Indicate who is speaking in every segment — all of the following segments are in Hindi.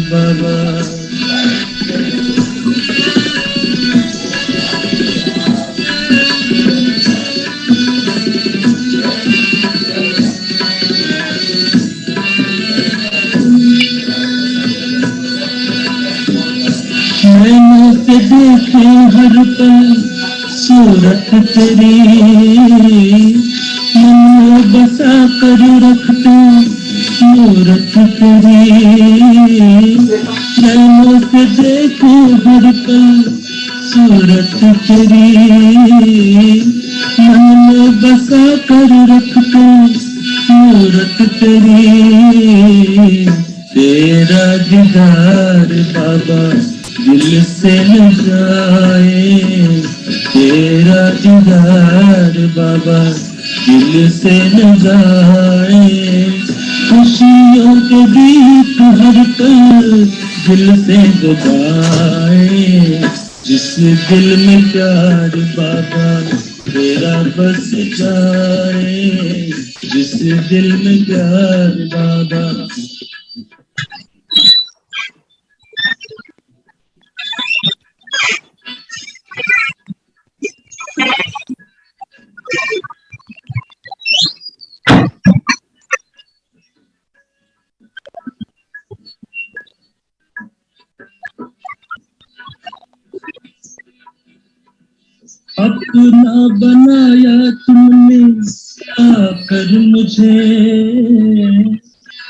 Speaker 1: बाबा। मैंने से देखे हर पल सूरत तेरी, मन में बसा कर रखते मूरत तेरी। मैंने से देखे हर पल सूरत तेरी, मन में बसा कर रखते मूरत तेरी। तेरा दीदार बाबा दिल से न जाए, तेरा दीदार बाबा दिल से न जाए। खुशियों के गीत हर पल दिल से गाए, जिस दिल में प्यार बाबा तेरा बस जाए, जिस दिल में प्यार बाबा। अपना बनाया तुमने आकर मुझे,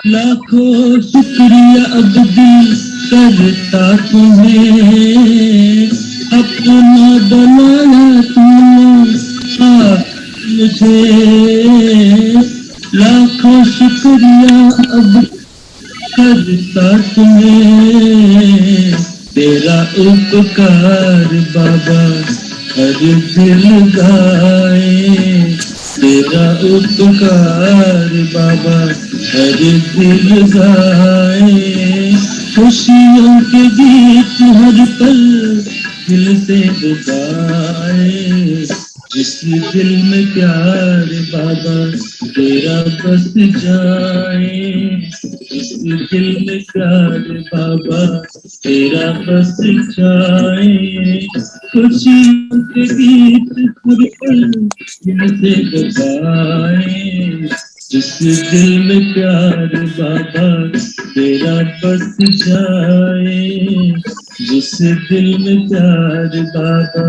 Speaker 1: लाखों शुक्रिया अब दिल करता तुम्हें। अपना बनाया तुमने आकर मुझे, लाखों शुक्रिया अब करता तुम्हें। तेरा उपकार बाबा हर दिल गाए, तेरा उपकार बाबा हर दिल गाए। खुशियों के गीत हर पल दिल से गाए, जिस दिल में प्यार बाबा तेरा बस जाए, जिस दिल में प्यार बाबा तेरा बस जाए। खुशियों के गीत हर पल दिल से गाए, जिस दिल में प्यार बाबा तेरा बस जाए, जिस दिल में प्यार बाबा,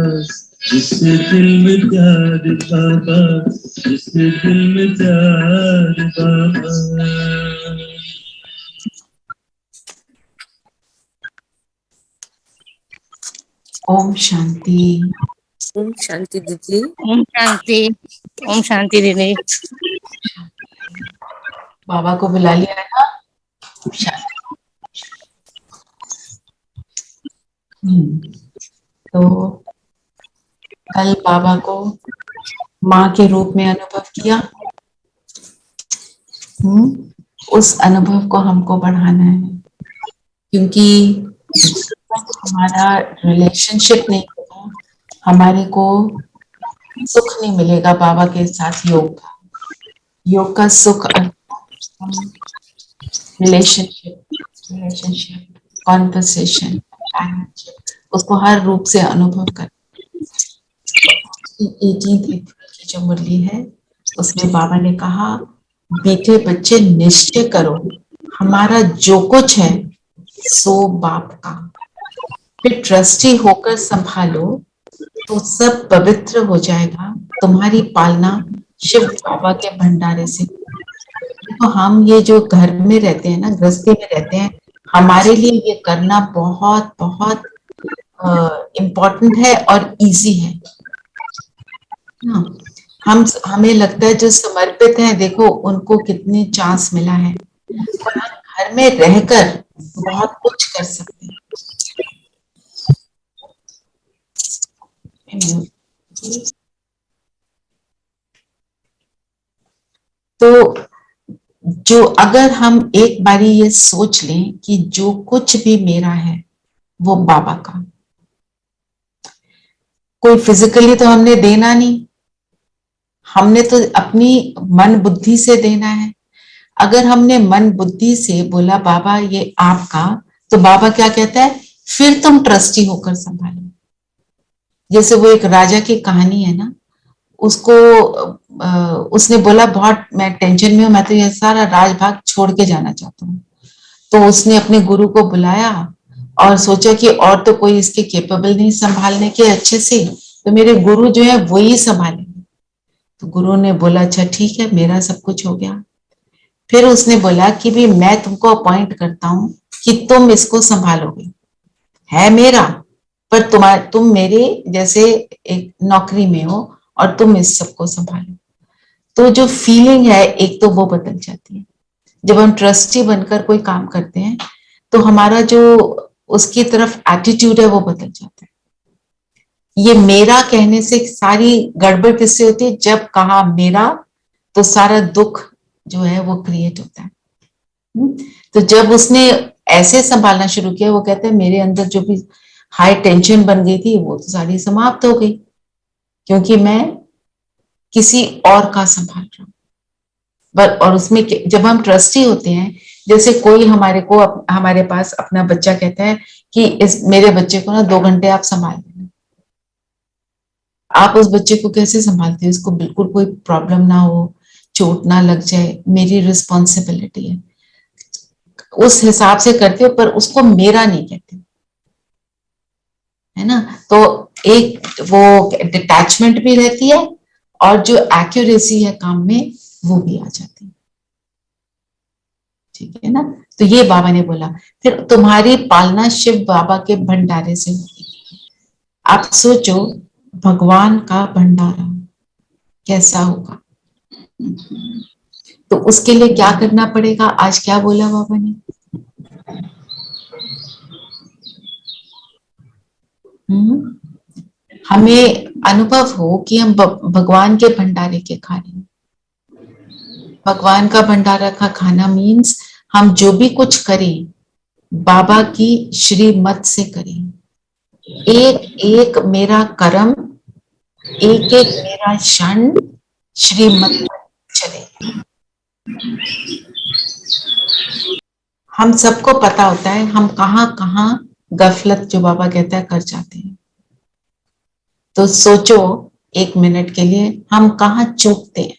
Speaker 1: जिस दिल में प्यार बाबा, जिस दिल में प्यार बाबा।
Speaker 2: ओम शांति।
Speaker 3: ओम शांति दीदी।
Speaker 4: ओम शांति। ओम शांति दीदी।
Speaker 2: बाबा को बुला लिया है ना? शांति। तो कल बाबा को माँ के रूप में अनुभव किया। उस अनुभव को हमको बढ़ाना है, क्योंकि हमारा रिलेशनशिप नहीं होगा, हमारे को सुख नहीं मिलेगा बाबा के साथ। योग का सुख रिलेशनशिप, कॉन्वर्सेशन, उसको हर रूप से अनुभव कर। 18th अप्रैल की जो मुरली है उसमें बाबा ने कहा, बेटे बच्चे निश्चय करो हमारा जो कुछ है सो बाप का, फिर ट्रस्टी होकर संभालो तो सब पवित्र हो जाएगा। तुम्हारी पालना शिव बाबा के भंडारे से। तो हम ये जो घर में रहते हैं ना, गृहस्थी में रहते हैं, हमारे लिए ये करना बहुत बहुत इम्पोर्टेंट है और इजी है। हमें लगता है जो समर्पित है, देखो उनको कितनी चांस मिला है, और हम घर में रहकर बहुत कुछ कर सकते हैं। तो जो अगर हम एक बारी ये सोच लें कि जो कुछ भी मेरा है वो बाबा का, कोई फिजिकली तो हमने देना नहीं, हमने तो अपनी मन बुद्धि से देना है। अगर हमने मन बुद्धि से बोला बाबा ये आपका, तो बाबा क्या कहता है, फिर तुम ट्रस्टी होकर संभालो। जैसे वो एक राजा की कहानी है ना, उसको उसने बोला बहुत मैं टेंशन में हूं, मैं तो ये सारा राजभाग छोड़ के जाना चाहता हूँ। तो उसने अपने गुरु को बुलाया और सोचा कि और तो कोई इसके केपेबल नहीं संभालने के अच्छे से, तो मेरे गुरु जो है वही संभालेंगे। तो गुरु ने बोला अच्छा ठीक है, मेरा सब कुछ हो गया। फिर उसने बोला कि भी मैं तुमको अपॉइंट करता हूं कि तुम इसको संभालोगे, है मेरा, पर तुम मेरे जैसे एक नौकरी में हो और तुम इस सबको संभालो। तो जो फीलिंग है एक तो वो बदल जाती है। जब हम ट्रस्टी बनकर कोई काम करते हैं तो हमारा जो उसकी तरफ एटीट्यूड है वो बदल जाता है। ये मेरा कहने से सारी गड़बड़ किससे होती है, जब कहा मेरा तो सारा दुख जो है वो क्रिएट होता है। तो जब उसने ऐसे संभालना शुरू किया, वो कहते हैं मेरे अंदर जो भी हाई टेंशन बन गई थी वो तो सारी समाप्त हो गई, क्योंकि मैं किसी और का संभाल रहा हूं। और उसमें जब हम ट्रस्टी होते हैं, जैसे कोई हमारे पास अपना बच्चा कहता है कि इस मेरे बच्चे को ना 2 घंटे आप संभाल लेना। आप उस बच्चे को कैसे संभालते हो, इसको बिल्कुल कोई प्रॉब्लम ना हो, चोट ना लग जाए, मेरी रिस्पॉन्सिबिलिटी है, उस हिसाब से करते हो, पर उसको मेरा नहीं कहते, है ना। तो एक वो डिटैचमेंट भी रहती है और जो एक्यूरेसी है काम में वो भी आ जाती है, ठीक है ना। तो ये बाबा ने बोला फिर तुम्हारी पालना शिव बाबा के भंडारे से होगी। आप सोचो भगवान का भंडारा कैसा होगा, तो उसके लिए क्या करना पड़ेगा। आज क्या बोला बाबा ने, हमें अनुभव हो कि हम भगवान के भंडारे के खा रहे हैं। भगवान का भंडारा का खाना मीन्स हम जो भी कुछ करें बाबा की श्रीमत से करें। एक एक मेरा कर्म, एक एक मेरा क्षण श्रीमत चले। हम सबको पता होता है हम कहाँ कहाँ गफलत, जो बाबा कहता है, कर जाते हैं। तो सोचो 1 मिनट के लिए हम कहाँ चूकते हैं।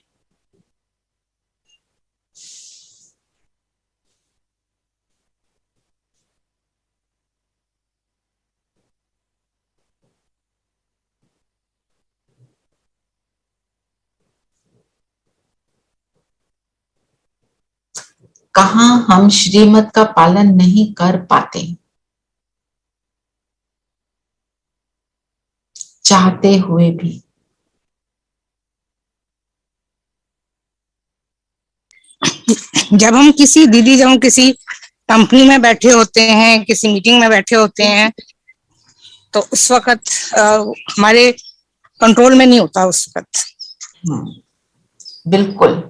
Speaker 2: कहाँ हम श्रीमत का पालन नहीं कर पाते, चाहते हुए भी।
Speaker 4: जब हम किसी कंपनी में बैठे होते हैं, किसी मीटिंग में बैठे होते हैं, तो उस वक्त हमारे कंट्रोल में नहीं होता उस वक्त।
Speaker 2: बिल्कुल।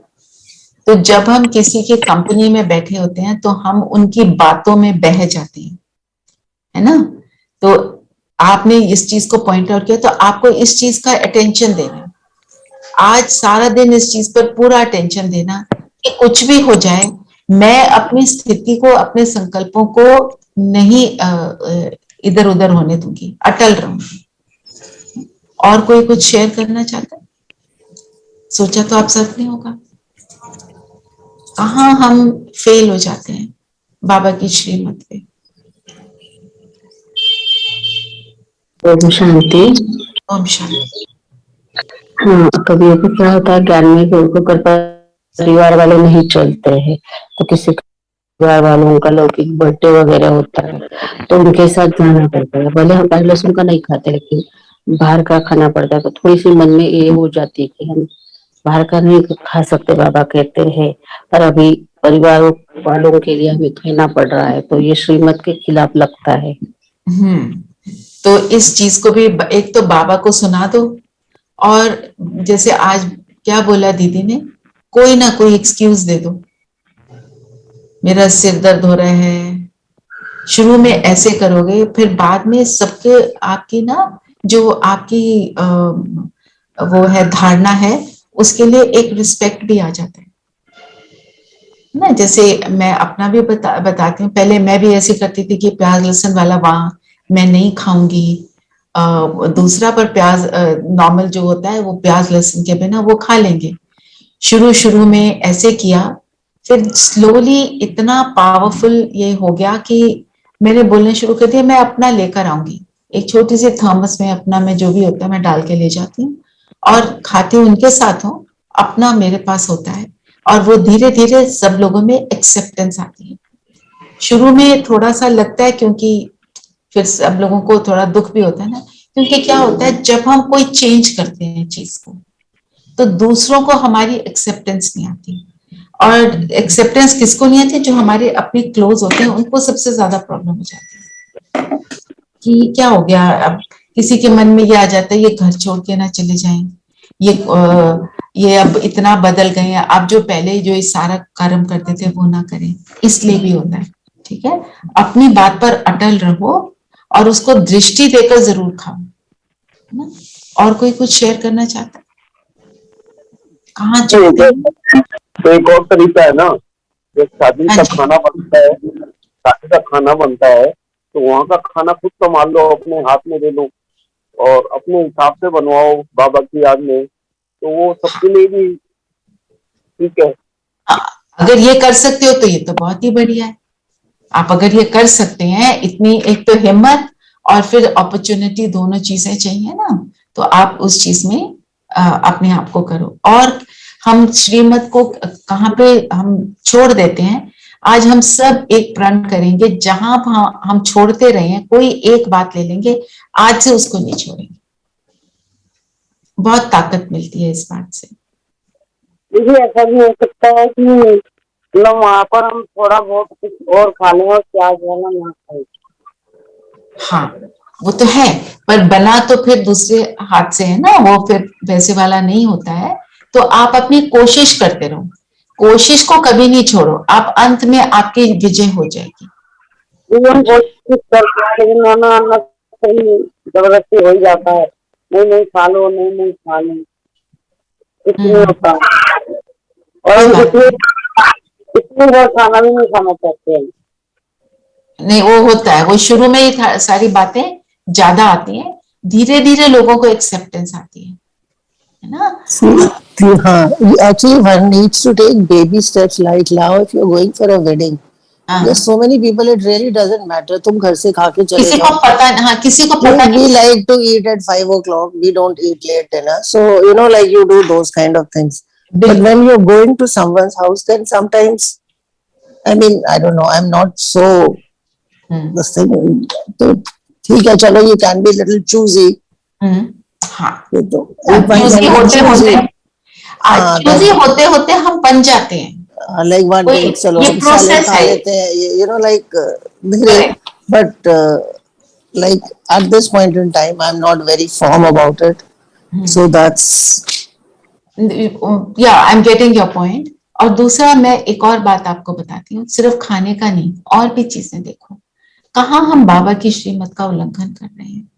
Speaker 2: तो जब हम किसी के कंपनी में बैठे होते हैं तो हम उनकी बातों में बह जाते हैं, है ना। तो आपने इस चीज को पॉइंट आउट किया, तो आपको इस चीज का अटेंशन देना, आज सारा दिन इस चीज पर पूरा अटेंशन देना कि कुछ भी हो जाए मैं अपनी स्थिति को, अपने संकल्पों को नहीं इधर उधर होने दूंगी, अटल रहूंगी। और कोई कुछ शेयर करना चाहता है? सोचा तो आप सबने होगा कहाँ हम फेल हो जाते हैं बाबा की श्रीमत पे।
Speaker 5: ओम शांति।
Speaker 2: ओम शांति।
Speaker 5: हाँ, कभी कभी क्या होता है ज्ञान में कि परिवार वाले नहीं चलते हैं, तो किसी परिवार वालों का लौकिक बर्थडे वगैरह होता है तो उनके साथ जाना पड़ता है। भले हम प्याज लहसुन का नहीं खाते लेकिन बाहर का खाना पड़ता है, तो थोड़ी सी मन में ये हो जाती है कि हम बाहर का नहीं खा सकते, बाबा कहते हैं, पर अभी परिवार वालों के लिए हमें खाना पड़ रहा है, तो ये श्रीमत के खिलाफ लगता है।
Speaker 2: तो इस चीज को भी एक तो बाबा को सुना दो, और जैसे आज क्या बोला दीदी ने, कोई ना कोई एक्सक्यूज दे दो, मेरा सिर दर्द हो रहा है। शुरू में ऐसे करोगे, फिर बाद में सबके आपकी ना जो आपकी वो है धारणा है, उसके लिए एक रिस्पेक्ट भी आ जाता है। ना। जैसे मैं अपना भी बताती हूँ, पहले मैं भी ऐसी करती थी कि प्याज लहसुन वाला वहाँ मैं नहीं खाऊंगी। दूसरा पर प्याज नॉर्मल जो होता है वो प्याज लहसुन के बिना वो खा लेंगे। शुरू शुरू में ऐसे किया, फिर स्लोली इतना पावरफुल ये हो गया कि मैंने बोलने शुरू कर दिया, मैं अपना लेकर आऊंगी, एक छोटी सी थर्मस में अपना मैं जो भी होता है मैं डाल के ले जाती हूँ और खाती हूँ, उनके साथ हूँ, अपना मेरे पास होता है। और वो धीरे धीरे सब लोगों में एक्सेप्टेंस आती है। शुरू में थोड़ा सा लगता है क्योंकि फिर सब लोगों को थोड़ा दुख भी होता है ना, क्योंकि क्या होता है जब हम कोई चेंज करते हैं चीज को तो दूसरों को हमारी एक्सेप्टेंस नहीं आती। और एक्सेप्टेंस किसको नहीं आती? जो हमारे अपने क्लोज होते हैं उनको सबसे ज्यादा प्रॉब्लम हो जाती है कि क्या हो गया। अब किसी के मन में ये आ जाता है ये घर छोड़ के ना चले जाएं, ये अब इतना बदल गए हैं, अब जो पहले जो इस सारा कर्म करते थे वो ना करें, इसलिए भी होता है। ठीक है, अपनी बात पर अटल रहो और उसको दृष्टि देकर जरूर खाओ, है ना। और कोई कुछ शेयर करना चाहता है? कहाँ चलते हैं?
Speaker 6: तो एक और तरीका है ना, जब शादी का खाना बनता है, शादी का खाना बनता है तो वहाँ का खाना खुद संभाल लो, अपने हाथ में ले लो और अपने हिसाब से बनवाओ बाबा की याद में, तो वो सबके लिए भी ठीक है।
Speaker 2: अगर ये कर सकते हो तो ये तो बहुत ही बढ़िया है। आप अगर ये कर सकते हैं, इतनी एक तो हिम्मत और फिर अपॉर्चुनिटी, दोनों चीजें चाहिए ना, तो आप उस चीज में अपने आप को करो। और हम श्रीमत को कहाँ पे हम छोड़ देते हैं? आज हम सब एक प्रण करेंगे, जहां हम छोड़ते रहे हैं कोई एक बात ले लेंगे, आज से उसको नहीं छोड़ेंगे। बहुत ताकत मिलती है इस बात से।
Speaker 5: देखिए ऐसा भी हो सकता है कि मतलब वहाँ पर हम थोड़ा बहुत कुछ और खा लें और प्याज वाला ना खाएं।
Speaker 2: हाँ वो तो है, पर बना तो फिर दूसरे हाथ से है ना, वो फिर वैसे वाला नहीं होता है। तो आप अपनी कोशिश करते रहो, कोशिश को कभी नहीं छोड़ो, आप अंत में आपकी विजय हो जाएगी।
Speaker 5: हम कोशिश करते हैं लेकिन खाना आना सही जबरदस्ती हो ही जाता है, नहीं नहीं खा लो, नहीं नहीं खा लो, इसलिए होता है। और हम इतनी बार खाना भी नहीं खाना चाहते हैं।
Speaker 2: नहीं वो होता है, वो शुरू में ही सारी बातें ज्यादा आती हैं, धीरे धीरे लोगों को एक्सेप्टेंस आती है ना।
Speaker 7: Actually, one needs to take baby steps. Like now, if you're going for a wedding, there's so many people. It really doesn't matter. तुम घर से खा के चले
Speaker 2: किसी को
Speaker 7: जाओ.
Speaker 2: पता, हाँ किसी को पता
Speaker 7: We like to eat at 5 o'clock. We don't eat late dinner. So like you do those kind of things. But when you're going to someone's house, then sometimes, I mean, I don't know. I'm not so this thing. तो ठीक है, चलो, you can be little choosy.
Speaker 2: हाँ
Speaker 7: चूजी
Speaker 2: होते होते हम बन जाते हैं।
Speaker 7: like one day चलो सैलेड खा लेते हैं, like but like at this point in time I'm not very firm about it. So that's
Speaker 2: I'm getting your point. और दूसरा मैं एक और बात आपको बताती हूँ, सिर्फ खाने का नहीं और भी चीजें देखो, कहाँ हम बाबा की श्रीमत का उल्लंघन कर रहे हैं।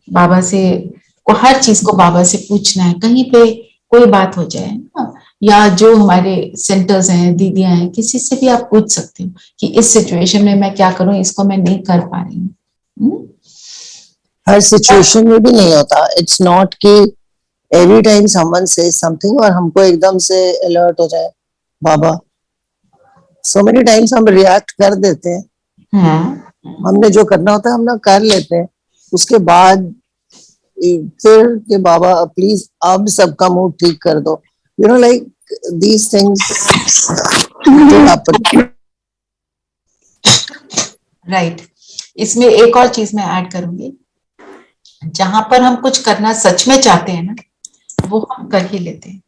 Speaker 2: बाबा से को हर चीज को बाबा से पूछना है, कहीं पे कोई बात हो जाए ना, या जो हमारे सेंटर्स हैं, दीदियां हैं, किसी से भी आप पूछ सकते हो कि इस सिचुएशन में मैं क्या करूं, इसको मैं नहीं कर पा रही हूँ।
Speaker 7: हर सिचुएशन में भी नहीं होता। इट्स नॉट कि every time someone says something और हमको एकदम से अलर्ट हो जाए बाबा। सो मेनी टाइम्स हम रिएक्ट कर देते हैं, हमने जो करना होता है हम ना कर लेते हैं, उसके बाद फिर के बाबा प्लीज अब सबका मूड ठीक कर दो, like these things happen.
Speaker 2: Right. इसमें एक और चीज मैं ऐड करूंगी, जहां पर हम कुछ करना सच में चाहते हैं ना, वो हम कर ही लेते हैं।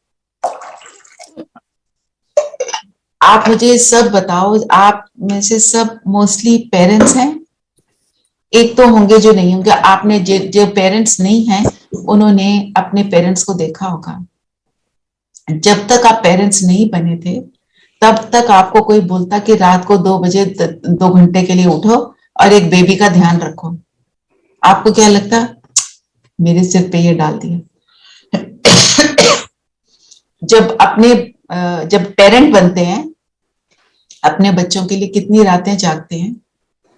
Speaker 2: आप मुझे सब बताओ, आप में से सब मोस्टली पेरेंट्स हैं, एक तो होंगे जो नहीं होंगे। आपने जो पेरेंट्स नहीं हैं उन्होंने अपने पेरेंट्स को देखा होगा। जब तक आप पेरेंट्स नहीं बने थे तब तक आपको कोई बोलता कि रात को 2 बजे 2 घंटे के लिए उठो और एक बेबी का ध्यान रखो, आपको क्या लगता? मेरे सिर पे ये डाल दिया। जब पेरेंट बनते हैं अपने बच्चों के लिए कितनी रातें जागते हैं,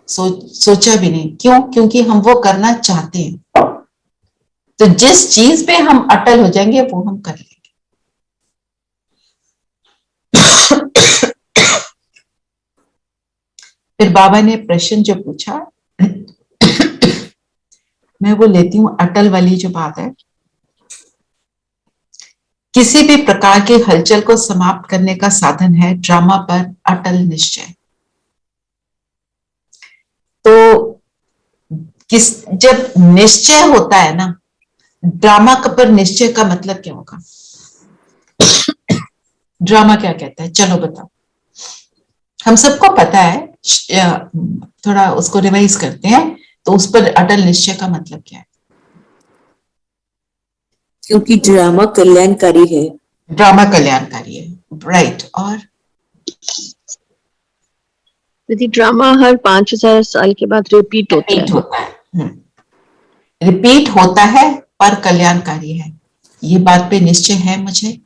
Speaker 2: सोचा भी नहीं। क्यों? क्योंकि हम वो करना चाहते हैं। तो जिस चीज पे हम अटल हो जाएंगे वो हम कर लेंगे। फिर बाबा ने प्रश्न जो पूछा, मैं वो लेती हूं अटल वाली जो बात है, किसी भी प्रकार के हलचल को समाप्त करने का साधन है ड्रामा पर अटल निश्चय। तो जब निश्चय होता है ना, ड्रामा पर निश्चय का मतलब क्या होगा? ड्रामा क्या कहता है? चलो बताओ। हम सबको पता है, थोड़ा उसको रिवाइज करते हैं। तो उस पर अटल निश्चय का मतलब क्या है?
Speaker 3: क्योंकि ड्रामा कल्याणकारी है।
Speaker 2: ड्रामा कल्याणकारी है, राइट। और
Speaker 8: यदि ड्रामा हर 5000 साल के बाद रिपीट होता है,
Speaker 2: रिपीट होता है पर कल्याणकारी है, ये बात पे निश्चय है मुझे।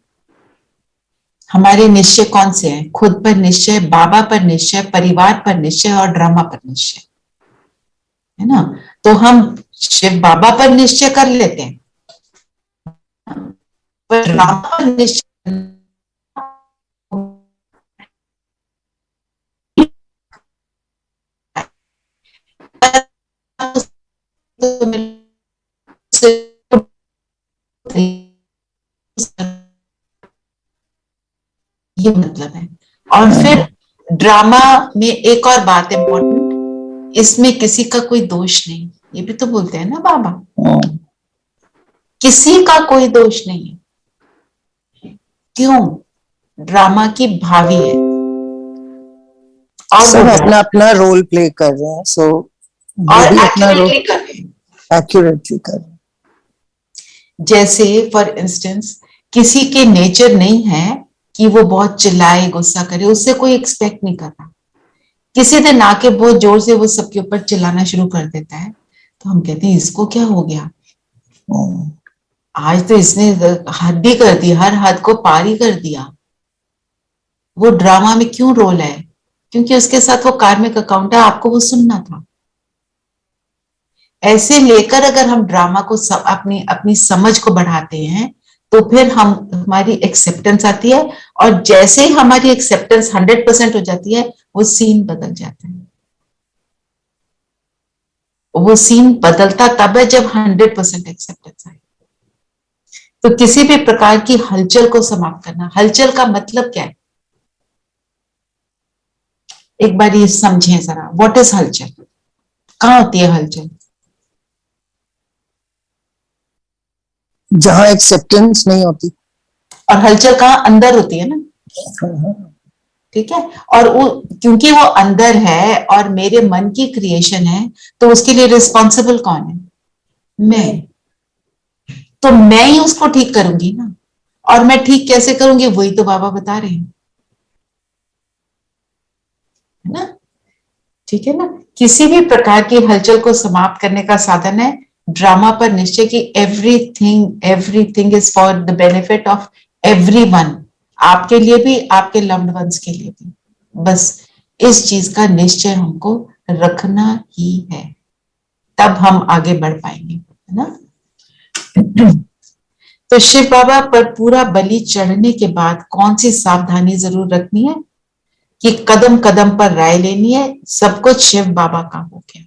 Speaker 2: हमारे निश्चय कौन से हैं? खुद पर निश्चय, बाबा पर निश्चय, परिवार पर निश्चय और ड्रामा पर निश्चय, है ना? तो हम शिव बाबा पर निश्चय कर लेते हैं, पर ड्रामा पर निश्चय ये मतलब है। और फिर ड्रामा में एक और बात इंपॉर्टेंट, इसमें किसी का कोई दोष नहीं, ये भी तो बोलते हैं ना बाबा, किसी का कोई दोष नहीं है। क्यों? ड्रामा की भावी है और
Speaker 7: सब अपना अपना रोल प्ले कर रहे हैं, सो
Speaker 2: और
Speaker 7: अपना रोल
Speaker 2: एक्यूरेटली कर रहे हैं।
Speaker 7: एक्यूरेटली कर रहे हैं।
Speaker 2: जैसे फॉर इंस्टेंस, किसी के नेचर नहीं है कि वो बहुत चिल्लाए, गुस्सा करे, उससे कोई एक्सपेक्ट नहीं कर रहा। किसी दिन आके बहुत जोर से वो सबके ऊपर चिल्लाना शुरू कर देता है, तो हम कहते हैं इसको क्या हो गया, आज तो इसने हद ही कर दी, हर हद को पार ही कर दिया। वो ड्रामा में क्यों रोल है? क्योंकि उसके साथ वो कार्मिक अकाउंट है, आपको वो सुनना था। ऐसे लेकर अगर हम ड्रामा को अपनी समझ को बढ़ाते हैं तो फिर हमारी एक्सेप्टेंस आती है, और जैसे ही हमारी एक्सेप्टेंस 100% हो जाती है, वो सीन बदल जाता है। वो सीन बदलता तब है जब 100% एक्सेप्टेंस आए। तो किसी भी प्रकार की हलचल को समाप्त करना, हलचल का मतलब क्या है? एक बार ये समझें जरा, व्हाट इज हलचल? कहाँ होती है हलचल?
Speaker 7: जहाँ एक्सेप्टेंस नहीं होती।
Speaker 2: और हलचल कहाँ? अंदर होती है ना, ठीक है? और वो क्योंकि वो अंदर है और मेरे मन की क्रिएशन है, तो उसके लिए रिस्पॉन्सिबल कौन है? मैं। तो मैं ही उसको ठीक करूंगी ना। और मैं ठीक कैसे करूंगी? वही तो बाबा बता रहे हैं, है ना? ठीक है ना? किसी भी प्रकार की हलचल को समाप्त करने का साधन है ड्रामा पर निश्चय की everything is for the benefit of everyone, आपके लिए भी, आपके लव्ड वंस के लिए भी। बस इस चीज का निश्चय हमको रखना ही है, तब हम आगे बढ़ पाएंगे, है ना? तो शिव बाबा पर पूरा बलि चढ़ने के बाद कौन सी सावधानी जरूर रखनी है कि कदम कदम पर राय लेनी है, सब कुछ शिव बाबा का हो गया।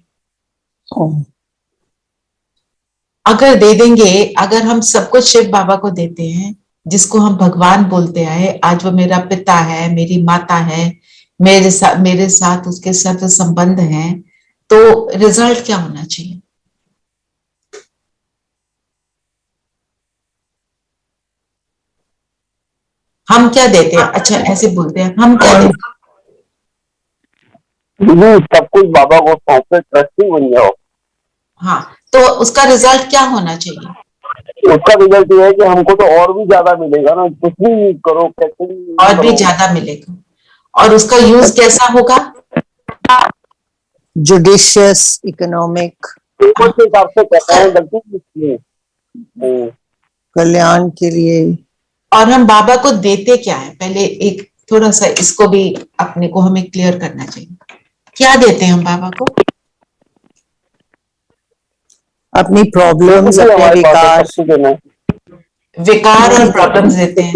Speaker 2: अगर दे देंगे, अगर हम सब कुछ शिव बाबा को देते हैं, जिसको हम भगवान बोलते आए, आज वो मेरा पिता है, मेरी माता है, मेरे साथ उसके साथ संबंध हैं, तो रिजल्ट क्या होना चाहिए? हम क्या देते हैं? अच्छा ऐसे बोलते हैं, हम क्या देते
Speaker 6: नहीं, सब कुछ बाबा को सौंपे, ट्रस्टी बन जाओ।
Speaker 2: हाँ, तो उसका रिजल्ट क्या होना चाहिए?
Speaker 6: उसका रिजल्ट ये है कि हमको तो और भी ज्यादा मिलेगा ना, कुछ भी करो, कैसे भी
Speaker 2: और भी ज्यादा मिलेगा। और उसका यूज कैसा होगा?
Speaker 7: जुडिशियस, इकोनॉमिक,
Speaker 6: के हिसाब से कहते हैं, गलती
Speaker 7: कल्याण के लिए।
Speaker 2: और हम बाबा को देते क्या है? पहले एक थोड़ा सा इसको भी अपने को हमें क्लियर करना चाहिए। क्या देते हैं हम बाबा को?
Speaker 7: अपनी प्रॉब्लम्स,
Speaker 6: कुछ नहीं,
Speaker 7: अपने
Speaker 6: हमारे पास है,
Speaker 7: विकार।
Speaker 6: सब कुछ देना है।
Speaker 2: विकार और प्रॉब्लम्स देते हैं।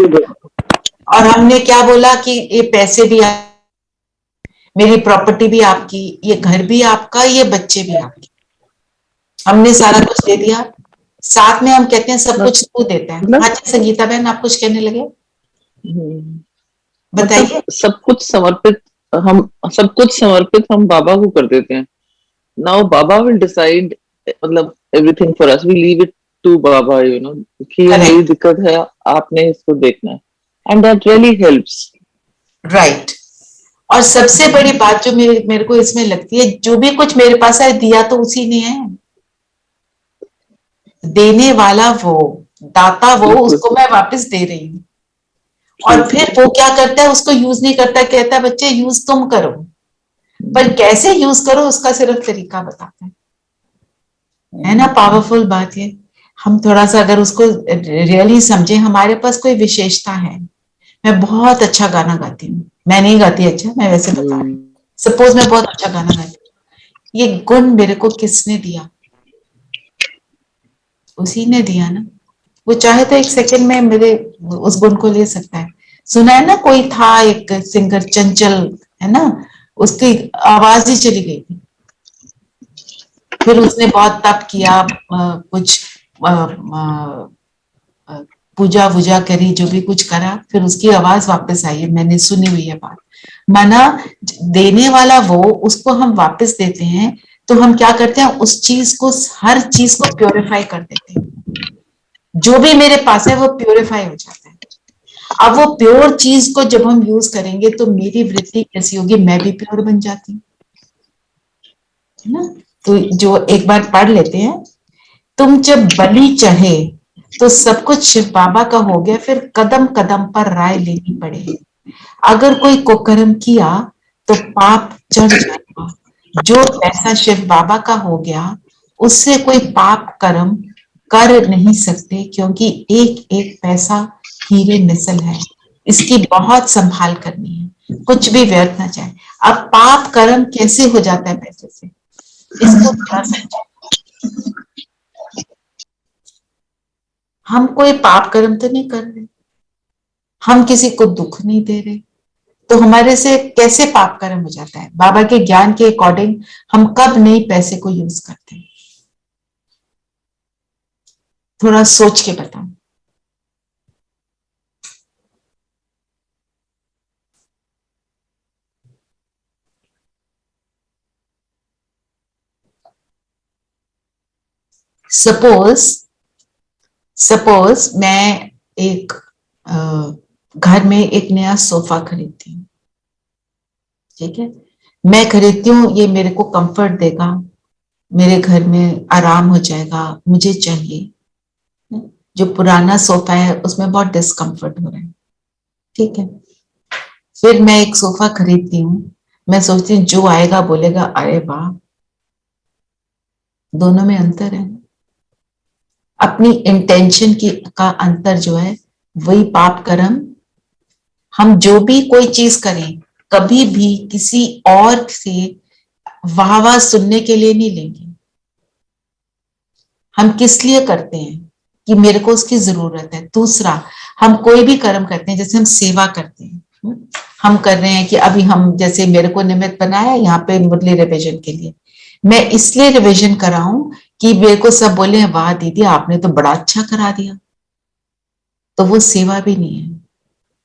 Speaker 2: और हमने क्या बोला कि ये पैसे भी मेरी प्रॉपर्टी भी आपकी, ये घर भी आपका, ये बच्चे भी आपके, हमने सारा कुछ दे दिया। साथ में हम कहते हैं सब कुछ तू देता है। हाँ जी संगीता बहन, आप कुछ कहने लगे, बताइए।
Speaker 9: मतलब सब कुछ समर्पित हम बाबा को कर देते हैं। नाउ बाबा विल डिसाइड, मतलब everything for us, we leave it to बाबा, यू नो, कि ये मेरी दिक्कत है, आपने इसको देखना है, and that really helps.
Speaker 2: Right. और सबसे बड़ी बात जो मेरे को इसमें लगती है, जो भी कुछ मेरे पास है दिया तो उसी ने है, देने वाला वो, दाता वो, उसको मैं वापस दे रही हूँ। और फिर वो क्या करता है, उसको यूज नहीं करता, कहता है बच्चे यूज तुम करो, पर कैसे यूज करो उसका सिर्फ तरीका बताता है ना। पावरफुल बात ये, हम थोड़ा सा अगर उसको रियली समझे, हमारे पास कोई विशेषता है। मैं बहुत अच्छा गाना गाती हूँ, मैं नहीं गाती अच्छा, मैं वैसे बता रही हूँ, सपोज मैं बहुत अच्छा गाना गाती हूँ, ये गुण मेरे को किसने दिया? उसी ने दिया ना। वो चाहे तो एक सेकंड में मेरे उस गुण को ले सकता है। सुना है ना, कोई था एक सिंगर चंचल, है ना, उसकी आवाज ही चली गई थी, फिर उसने बहुत तप किया, कुछ पूजा वूजा करी, जो भी कुछ करा, फिर उसकी आवाज वापस आई है, मैंने सुनी हुई है बात। माना देने वाला वो, उसको हम वापस देते हैं, तो हम क्या करते हैं, उस चीज को, हर चीज को प्योरीफाई कर देते हैं। जो भी मेरे पास है वो प्योरीफाई हो जाता है। अब वो प्योर चीज को जब हम यूज करेंगे तो मेरी वृत्ति कैसी होगी, मैं भी प्योर बन जाती हूँ, है ना। तो जो एक बार पढ़ लेते हैं, तुम जब बलि चढ़े तो सब कुछ शिव बाबा का हो गया, फिर कदम कदम पर राय लेनी पड़े। अगर कोई कुकर्म किया तो पाप चढ़ जाएगा, जो पैसा शिव बाबा का हो गया उससे कोई पाप कर्म कर नहीं सकते, क्योंकि एक एक पैसा हीरे मिसल है, इसकी बहुत संभाल करनी है, कुछ भी व्यर्थ ना जाए। अब पाप कर्म कैसे हो जाता है पैसे से, इसको थोड़ा समझे। हम कोई पाप कर्म तो नहीं कर रहे, हम किसी को दुख नहीं दे रहे, तो हमारे से कैसे पाप कर्म हो जाता है? बाबा के ज्ञान के अकॉर्डिंग हम कब नहीं पैसे को यूज करते हैं, थोड़ा सोच के बताओ। सपोज मैं एक घर में एक नया सोफा खरीदती हूँ, ठीक है, मैं खरीदती हूँ, ये मेरे को कंफर्ट देगा, मेरे घर में आराम हो जाएगा, मुझे चाहिए। जो पुराना सोफा है उसमें बहुत डिस्कम्फर्ट हो रहा है, ठीक है। फिर मैं एक सोफा खरीदती हूँ, मैं सोचती हूँ जो आएगा बोलेगा अरे वाह, दोनों में अंतर है। अपनी इंटेंशन की का अंतर जो है, वही पाप कर्म। हम जो भी कोई चीज करें, कभी भी किसी और से वाह वाह सुनने के लिए नहीं लेंगे। हम किस लिए करते हैं कि मेरे को उसकी जरूरत है। दूसरा, हम कोई भी कर्म करते हैं, जैसे हम सेवा करते हैं, हम कर रहे हैं कि अभी हम, जैसे मेरे को निमित्त बनाया यहाँ पे मुरली रिविजन के लिए, मैं इसलिए रिविजन कराऊं कि मेरे को सब बोले वाह दीदी आपने तो बड़ा अच्छा करा दिया, तो वो सेवा भी नहीं है,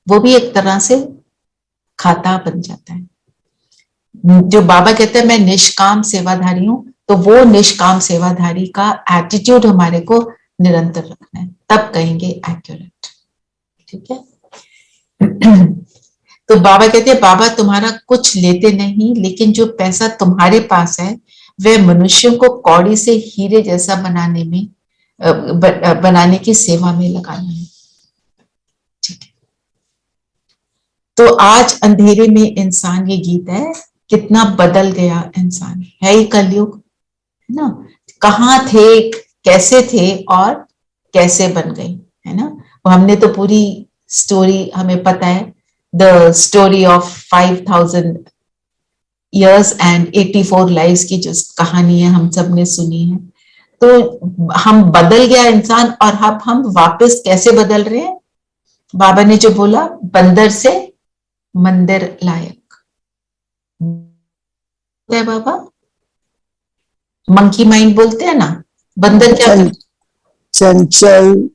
Speaker 2: वो भी एक तरह से खाता बन जाता है। जो बाबा कहते हैं मैं निष्काम सेवाधारी हूं, तो वो निष्काम सेवाधारी का एटीट्यूड हमारे को निरंतर रखना है, तब कहेंगे एक्यूरेट, ठीक है। तो बाबा कहते हैं बाबा तुम्हारा कुछ लेते नहीं, लेकिन जो पैसा तुम्हारे पास है वह मनुष्यों को कौड़ी से हीरे जैसा बनाने में बनाने की सेवा में लगाना है, ठीक है। तो आज अंधेरे में इंसान, ये गीत है, कितना बदल गया इंसान, है ही कलयुग, है ना। कहाँ थे, कैसे थे और कैसे बन गए, है ना। हमने तो पूरी स्टोरी हमें पता है, the story of 5000 years and 84 lives की जो कहानी है हम सब ने सुनी है। तो हम बदल गया इंसान, और अब हम वापस कैसे बदल रहे हैं? बाबा ने जो बोला, बंदर से मंदिर लायक है बाबा। मंकी माइंड बोलते हैं ना, बंदर क्या
Speaker 7: चंचल,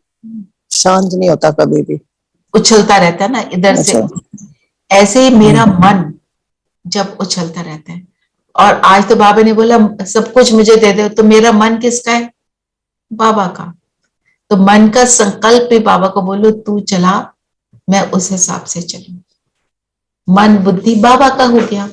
Speaker 7: शांत नहीं होता कभी भी,
Speaker 2: उछलता रहता है ना इधर से। ऐसे ही मेरा मन जब उछलता रहता है, और आज तो बाबा ने बोला सब कुछ मुझे दे दो, तो मेरा मन किसका है? बाबा का। तो मन का संकल्प भी बाबा को बोलो तू चला, मैं उस हिसाब से चलूं। मन बुद्धि बाबा का हो गया।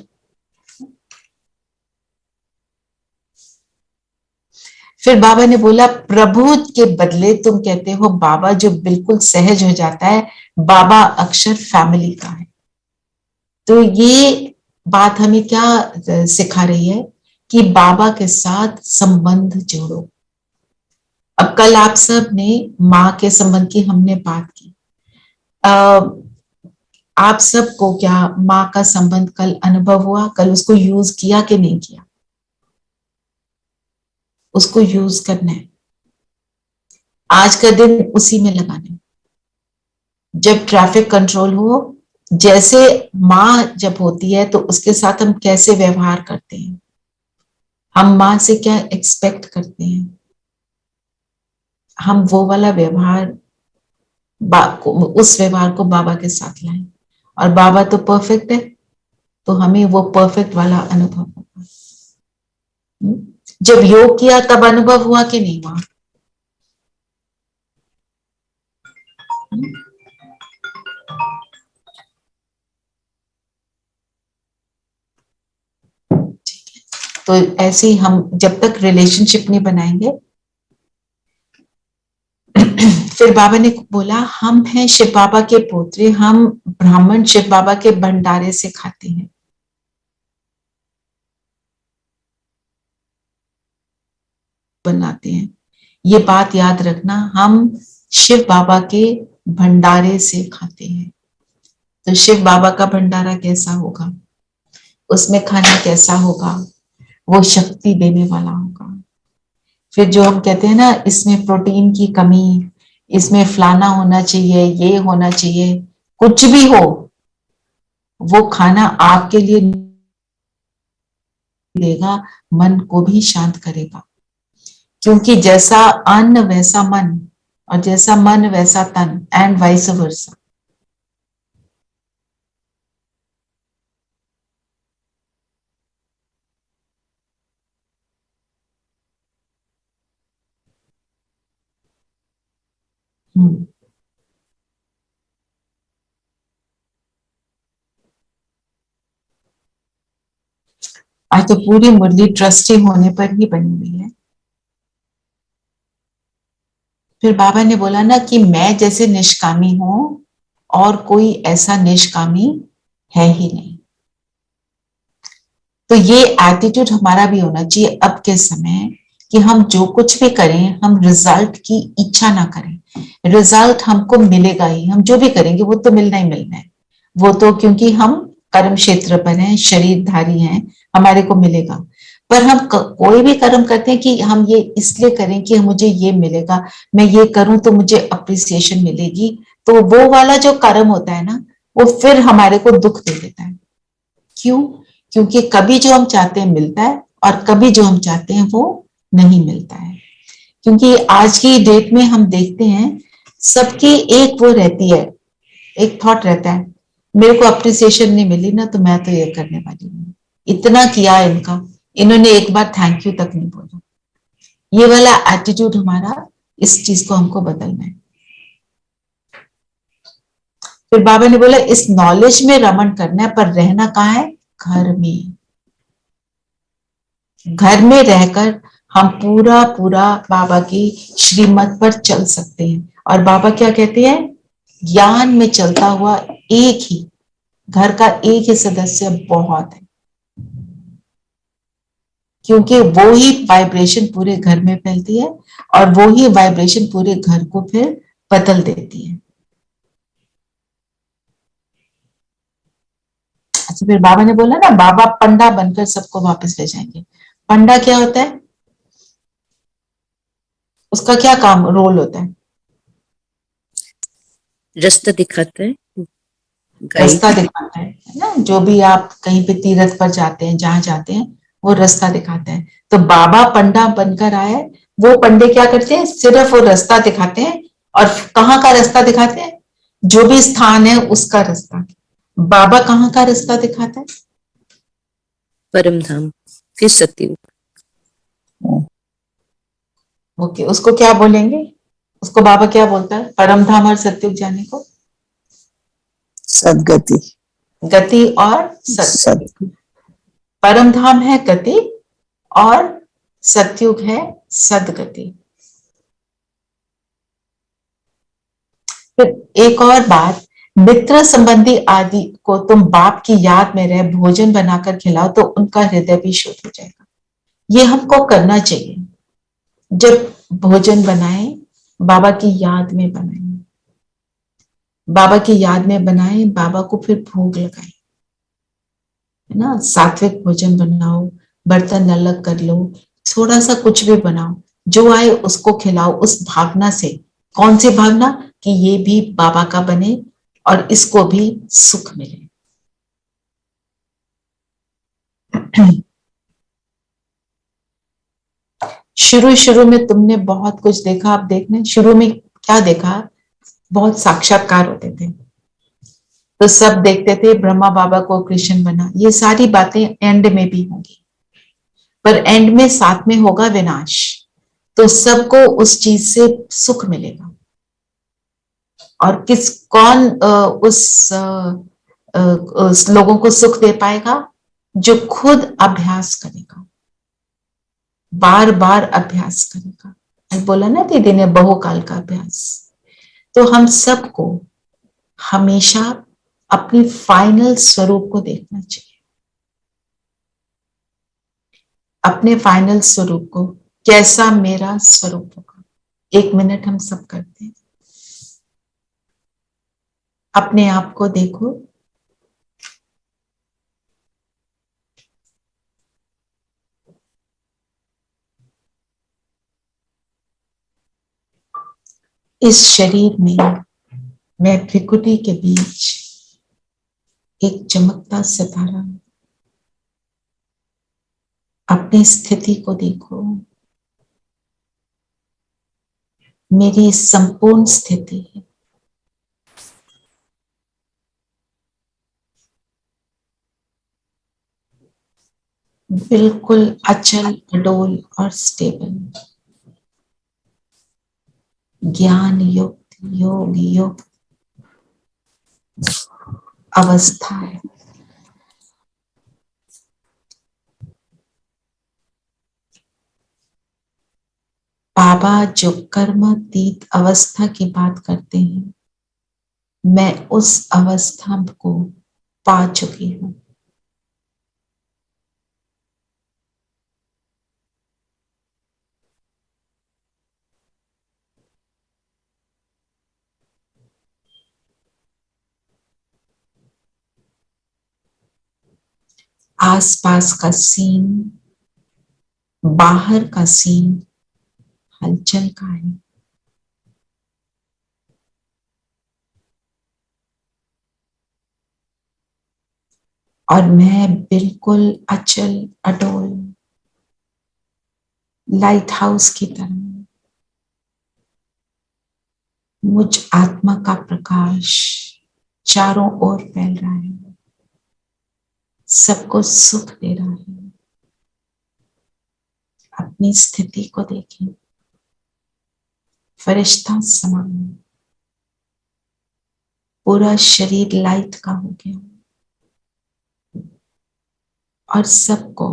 Speaker 2: फिर बाबा ने बोला प्रभु के बदले तुम कहते हो बाबा, जो बिल्कुल सहज हो जाता है। बाबा अक्षर फैमिली का है। तो ये बात हमें क्या सिखा रही है कि बाबा के साथ संबंध जोड़ो। अब कल आप सब ने माँ के संबंध की हमने बात की। आप सबको क्या माँ का संबंध कल अनुभव हुआ? कल उसको यूज किया कि नहीं किया? उसको यूज करना है। आज का दिन उसी में लगाना है। जब ट्रैफिक कंट्रोल हो, जैसे माँ जब होती है तो उसके साथ हम कैसे व्यवहार करते हैं, हम माँ से क्या एक्सपेक्ट करते हैं, हम वो वाला व्यवहार उस व्यवहार को बाबा के साथ लाएं। और बाबा तो परफेक्ट है, तो हमें वो परफेक्ट वाला अनुभव होगा। जब योग किया तब अनुभव हुआ कि नहीं हुआ? तो ऐसे ही हम जब तक रिलेशनशिप नहीं बनाएंगे। फिर बाबा ने बोला हम हैं शिव बाबा के पोते, हम ब्राह्मण शिव बाबा के भंडारे से खाते हैं। बनाते हैं, ये बात याद रखना, हम शिव बाबा के भंडारे से खाते हैं। तो शिव बाबा का भंडारा कैसा होगा? उसमें खाना कैसा होगा? वो शक्ति देने वाला होगा। फिर जो हम कहते हैं ना इसमें प्रोटीन की कमी, इसमें फलाना होना चाहिए, ये होना चाहिए, कुछ भी हो, वो खाना आपके लिए देगा, मन को भी शांत करेगा। क्योंकि जैसा अन्न वैसा मन, और जैसा मन वैसा तन, एंड वाइस वर्सा। आज तो पूरी मुरली ट्रस्टी होने पर ही बनी हुई है। फिर बाबा ने बोला ना कि मैं जैसे निष्कामी हूं और कोई ऐसा निष्कामी है ही नहीं। तो ये एटीट्यूड हमारा भी होना चाहिए अब के समय, कि हम जो कुछ भी करें हम रिजल्ट की इच्छा ना करें। रिजल्ट हमको मिलेगा ही, हम जो भी करेंगे वो तो मिलना ही मिलना है। वो तो क्योंकि हम कर्म क्षेत्र पर हैं, शरीरधारी हैं, हमारे को मिलेगा। पर हम कोई भी कर्म करते हैं कि हम ये इसलिए करें कि मुझे ये मिलेगा, मैं ये करूं तो मुझे अप्रिसिएशन मिलेगी, तो वो वाला जो कर्म होता है ना, वो फिर हमारे को दुख दे देता है। क्यों? क्योंकि कभी जो हम चाहते हैं मिलता है, और कभी जो हम चाहते हैं वो नहीं मिलता है। क्योंकि आज की डेट में हम देखते हैं सबकी एक वो रहती है, एक थॉट रहता है, मेरे को अप्रिसिएशन नहीं मिली ना तो मैं तो ये करने वाली हूँ, इतना किया इनका, इन्होंने एक बार थैंक यू तक नहीं बोला। ये वाला एटीट्यूड हमारा, इस चीज को हमको बदलना है। फिर बाबा ने बोला इस नॉलेज में रमन करना है, पर रहना कहाँ है? घर में। घर में रहकर हम पूरा पूरा बाबा की श्रीमत पर चल सकते हैं। और बाबा क्या कहते हैं? ज्ञान में चलता हुआ एक ही घर का एक ही सदस्य बहुत है, क्योंकि वो ही वाइब्रेशन पूरे घर में फैलती है, और वो ही वाइब्रेशन पूरे घर को फिर बदल देती है। तो फिर बाबा ने बोला ना, बाबा पंडा बनकर सबको वापस ले जाएंगे। पंडा क्या होता है, उसका क्या काम रोल होता है?
Speaker 3: रास्ता दिखाता है,
Speaker 2: रास्ता
Speaker 3: गाइड।
Speaker 2: दिखाता है ना। जो भी आप कहीं पे तीर्थ पर जाते हैं, जहां जाते हैं, वो रास्ता दिखाते हैं। तो बाबा पंडा बनकर आए, वो पंडे क्या करते हैं, सिर्फ वो रास्ता दिखाते हैं। और कहाँ का रास्ता दिखाते हैं? जो भी स्थान है उसका रास्ता। बाबा कहाँ का रास्ता दिखाता है?
Speaker 3: परम धाम, फिर सत्युग।
Speaker 2: ओके, उसको क्या बोलेंगे? उसको बाबा क्या बोलता है परम धाम और सत्युग जाने को?
Speaker 7: सदगति।
Speaker 2: गति और सत्य।
Speaker 7: सत
Speaker 2: परम धाम है गति और सत्युग है सदगति। फिर एक और बात, मित्र संबंधी आदि को तुम बाप की याद में रह भोजन बनाकर खिलाओ तो उनका हृदय भी शुद्ध हो जाएगा। ये हमको करना चाहिए। जब भोजन बनाए, बाबा की याद में बनाए, बाबा की याद में बनाए, बाबा को फिर भोग लगाए, है ना। सात्विक भोजन बनाओ, बर्तन अलग कर लो, थोड़ा सा कुछ भी बनाओ, जो आए उसको खिलाओ उस भावना से। कौन सी भावना? कि ये भी बाबा का बने और इसको भी सुख मिले। शुरू शुरू में तुमने बहुत कुछ देखा। आप देखने शुरू में क्या देखा? बहुत साक्षात्कार होते थे, तो सब देखते थे ब्रह्मा बाबा को कृष्ण बना। ये सारी बातें एंड में भी होंगी, पर एंड में साथ में होगा विनाश। तो सबको उस चीज से सुख मिलेगा। और किस कौन उस लोगों को सुख दे पाएगा? जो खुद अभ्यास करेगा, बार बार अभ्यास करेगा। बोला ना दीदी ने, बहुकाल का अभ्यास। तो हम सबको हमेशा अपनी फाइनल स्वरूप को देखना चाहिए, अपने फाइनल स्वरूप को। कैसा मेरा स्वरूप होगा? 1 मिनट हम सब करते हैं, अपने आप को देखो। इस शरीर में मैं भ्रिकुटी के बीच एक चमकता सितारा हूं। अपनी स्थिति को देखो। मेरी संपूर्ण स्थिति है बिल्कुल अचल, अडोल और स्टेबल। ज्ञान युक्त, योग युक्त अवस्था है। बाबा जो कर्मातीत अवस्था की बात करते हैं, मैं उस अवस्था को पा चुकी हूं। आसपास का सीन, बाहर का सीन हलचल का है। और मैं बिल्कुल अचल, अडोल, लाइट हाउस की तरह। मुझ आत्मा का प्रकाश चारों ओर फैल रहा है, सबको सुख दे रहा है। अपनी स्थिति को देखें, फरिश्ता समान। पूरा शरीर लाइट का हो गया और सबको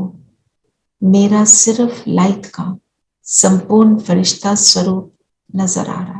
Speaker 2: मेरा सिर्फ लाइट का संपूर्ण फरिश्ता स्वरूप नजर आ रहा है।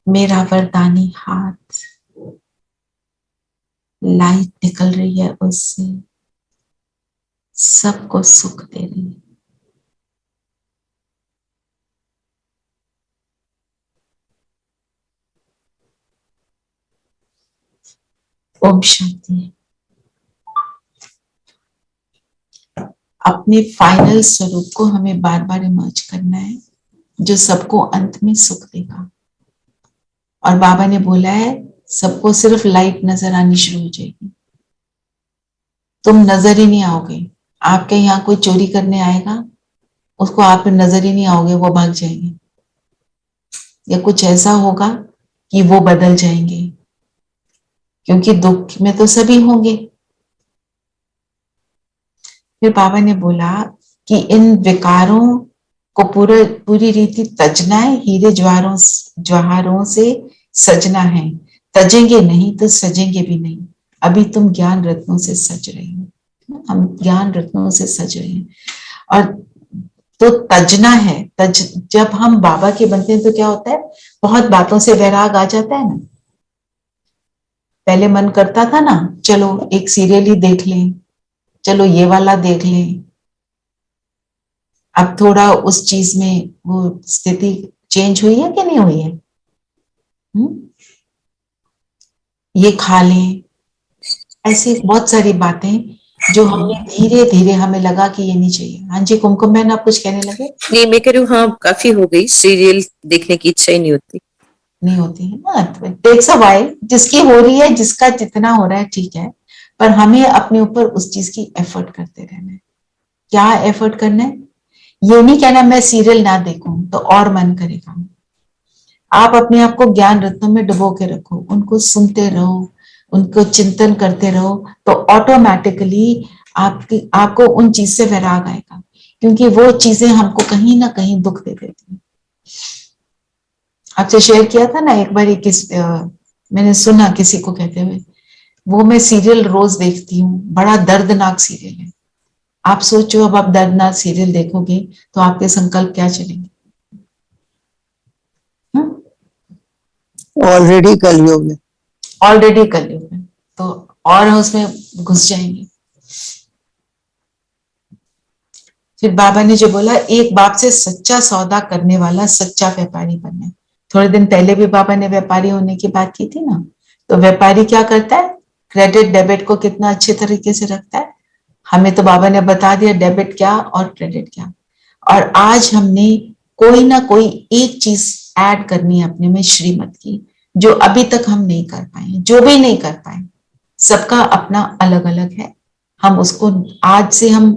Speaker 2: मेरा वरदानी हाथ, लाइट निकल रही है उससे, सबको सुख दे रही है। ओम शांति। अपने फाइनल स्वरूप को हमें बार बार इमर्ज करना है, जो सबको अंत में सुख देगा। और बाबा ने बोला है सबको सिर्फ लाइट नजर आनी शुरू हो जाएगी, तुम नजर ही नहीं आओगे। आपके यहाँ कोई चोरी करने आएगा, उसको आप नजर ही नहीं आओगे, वो भाग जाएंगे। या कुछ ऐसा होगा कि वो बदल जाएंगे, क्योंकि दुख में तो सभी होंगे। फिर बाबा ने बोला कि इन विकारों को पूरी रीति तजना है, हीरे जवाहरों से सजना है। तजेंगे नहीं तो सजेंगे भी नहीं। अभी तुम ज्ञान रत्नों से सज रहे हो, हम ज्ञान रत्नों से सज रहे हैं। और तो तजना है, जब हम बाबा के बनते हैं तो क्या होता है, बहुत बातों से वैराग आ जाता है ना। पहले मन करता था ना, चलो एक सीरियल ही देख लें, चलो ये वाला देख लें। अब थोड़ा उस चीज में वो स्थिति चेंज हुई है कि नहीं हुई है? ये खा लें, ऐसी बहुत सारी बातें जो हमने धीरे धीरे हमें लगा कि ये नहीं चाहिए। हाँ जी कुमकुम बहन, आप कुछ कहने लगे?
Speaker 3: नहीं, मैं कह रही हूँ हाँ, काफी हो गई, सीरियल देखने की इच्छा ही नहीं होती।
Speaker 2: नहीं होती है ना, टेक्स अ व्हाइल। जिसकी हो रही है, जिसका जितना हो रहा है ठीक है, पर हमें अपने ऊपर उस चीज की एफर्ट करते रहना है। क्या एफर्ट करना है? ये नहीं कहना मैं सीरियल ना देखूं तो और मन करेगा। आप अपने आप को ज्ञान रत्नों में डुबो के रखो, उनको सुनते रहो, उनको चिंतन करते रहो, तो ऑटोमेटिकली आपको उन चीज से वैराग आएगा, क्योंकि वो चीजें हमको कहीं ना कहीं दुख दे देती हैं। आपसे शेयर किया था ना एक बार, मैंने सुना किसी को कहते हुए, वो मैं सीरियल रोज देखती हूँ, बड़ा दर्दनाक सीरियल है। आप सोचो अब आप दर्दनाक सीरियल देखोगे तो आपके संकल्प क्या चलेंगे?
Speaker 7: ऑलरेडी कलयुग में,
Speaker 2: ऑलरेडी कलयुग में, तो और उसमें घुस जाएंगे। फिर बाबा ने जो बोला, एक बाप से सच्चा सौदा करने वाला सच्चा व्यापारी बनना है। थोड़े दिन पहले भी बाबा ने व्यापारी होने की बात की थी ना। तो व्यापारी क्या करता है? क्रेडिट डेबिट को कितना अच्छे तरीके से रखता है। हमें तो बाबा ने बता दिया डेबिट क्या और क्रेडिट क्या। और आज हमने कोई ना कोई एक चीज ऐड करनी है अपने में, श्रीमत की, जो अभी तक हम नहीं कर पाए, जो भी नहीं कर पाए। सबका अपना अलग अलग है। हम उसको आज से हम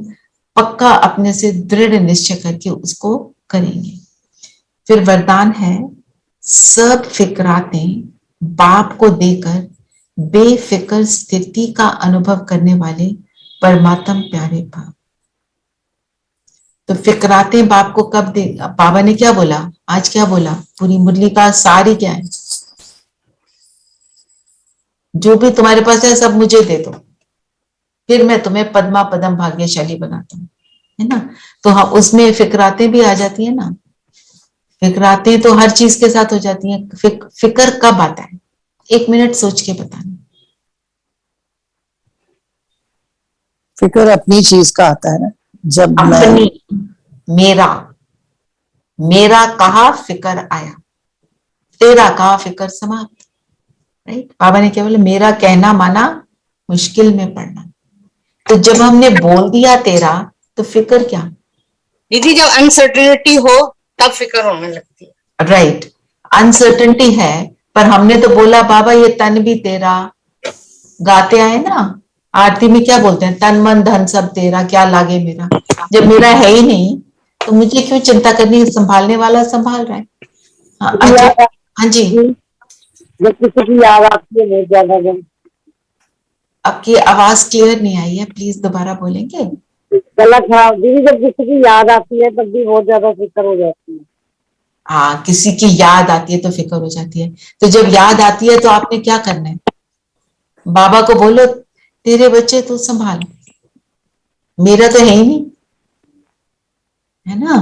Speaker 2: पक्का अपने से दृढ़ निश्चय करके उसको करेंगे। फिर वरदान है, सब फिक्रातें बाप को देकर बेफिक्र स्थिति का अनुभव करने वाले परमात्म प्यारे बाप। तो फिक्रातें बाप को कब दे? बाबा ने क्या बोला आज, क्या बोला? पूरी मुरली का सार ही क्या है? जो भी तुम्हारे पास है सब मुझे दे दो, फिर मैं तुम्हें पद्मा पदम भाग्यशाली बनाता हूँ, है ना। तो हाँ, उसमें फिक्रातें भी आ जाती है ना। फिक्रातें तो हर चीज के साथ हो जाती हैं। फिक्र कब आता है? एक मिनट सोच के बताना।
Speaker 7: फिक्र अपनी चीज का आता है ना, जब
Speaker 2: अपनी, मेरा कहा फिक्र आया, तेरा कहा फिक्र समाप्त। राइट? बाबा ने क्या बोला? मेरा कहना माना मुश्किल में पड़ना। तो जब हमने बोल दिया तेरा, तो फिक्र क्या?
Speaker 4: दीदी जब अनसर्टेनिटी हो तब फिक्र होने लगती है।
Speaker 2: राइट, अनसर्टेनिटी है, पर हमने तो बोला बाबा ये तन भी तेरा। गाते आए ना आरती में, क्या बोलते हैं? तन मन धन सब तेरा, क्या लागे मेरा। जब मेरा है ही नहीं तो मुझे क्यों चिंता करनी? संभालने वाला संभाल रहा है। हाँ जी,
Speaker 6: जब किसी की याद आती है बहुत ज्यादा,
Speaker 2: आपकी आवाज क्लियर नहीं आई है, प्लीज दोबारा बोलेंगे?
Speaker 6: गला खराब दीदी, जब किसी की याद आती है तब भी बहुत ज्यादा फिक्र हो जाती है।
Speaker 2: हाँ, किसी की याद आती है तो फिक्र हो जाती है। तो जब याद आती है तो आपने क्या करना है? बाबा को बोलो तेरे बच्चे तू संभाल, मेरा तो है ही नहीं, है ना।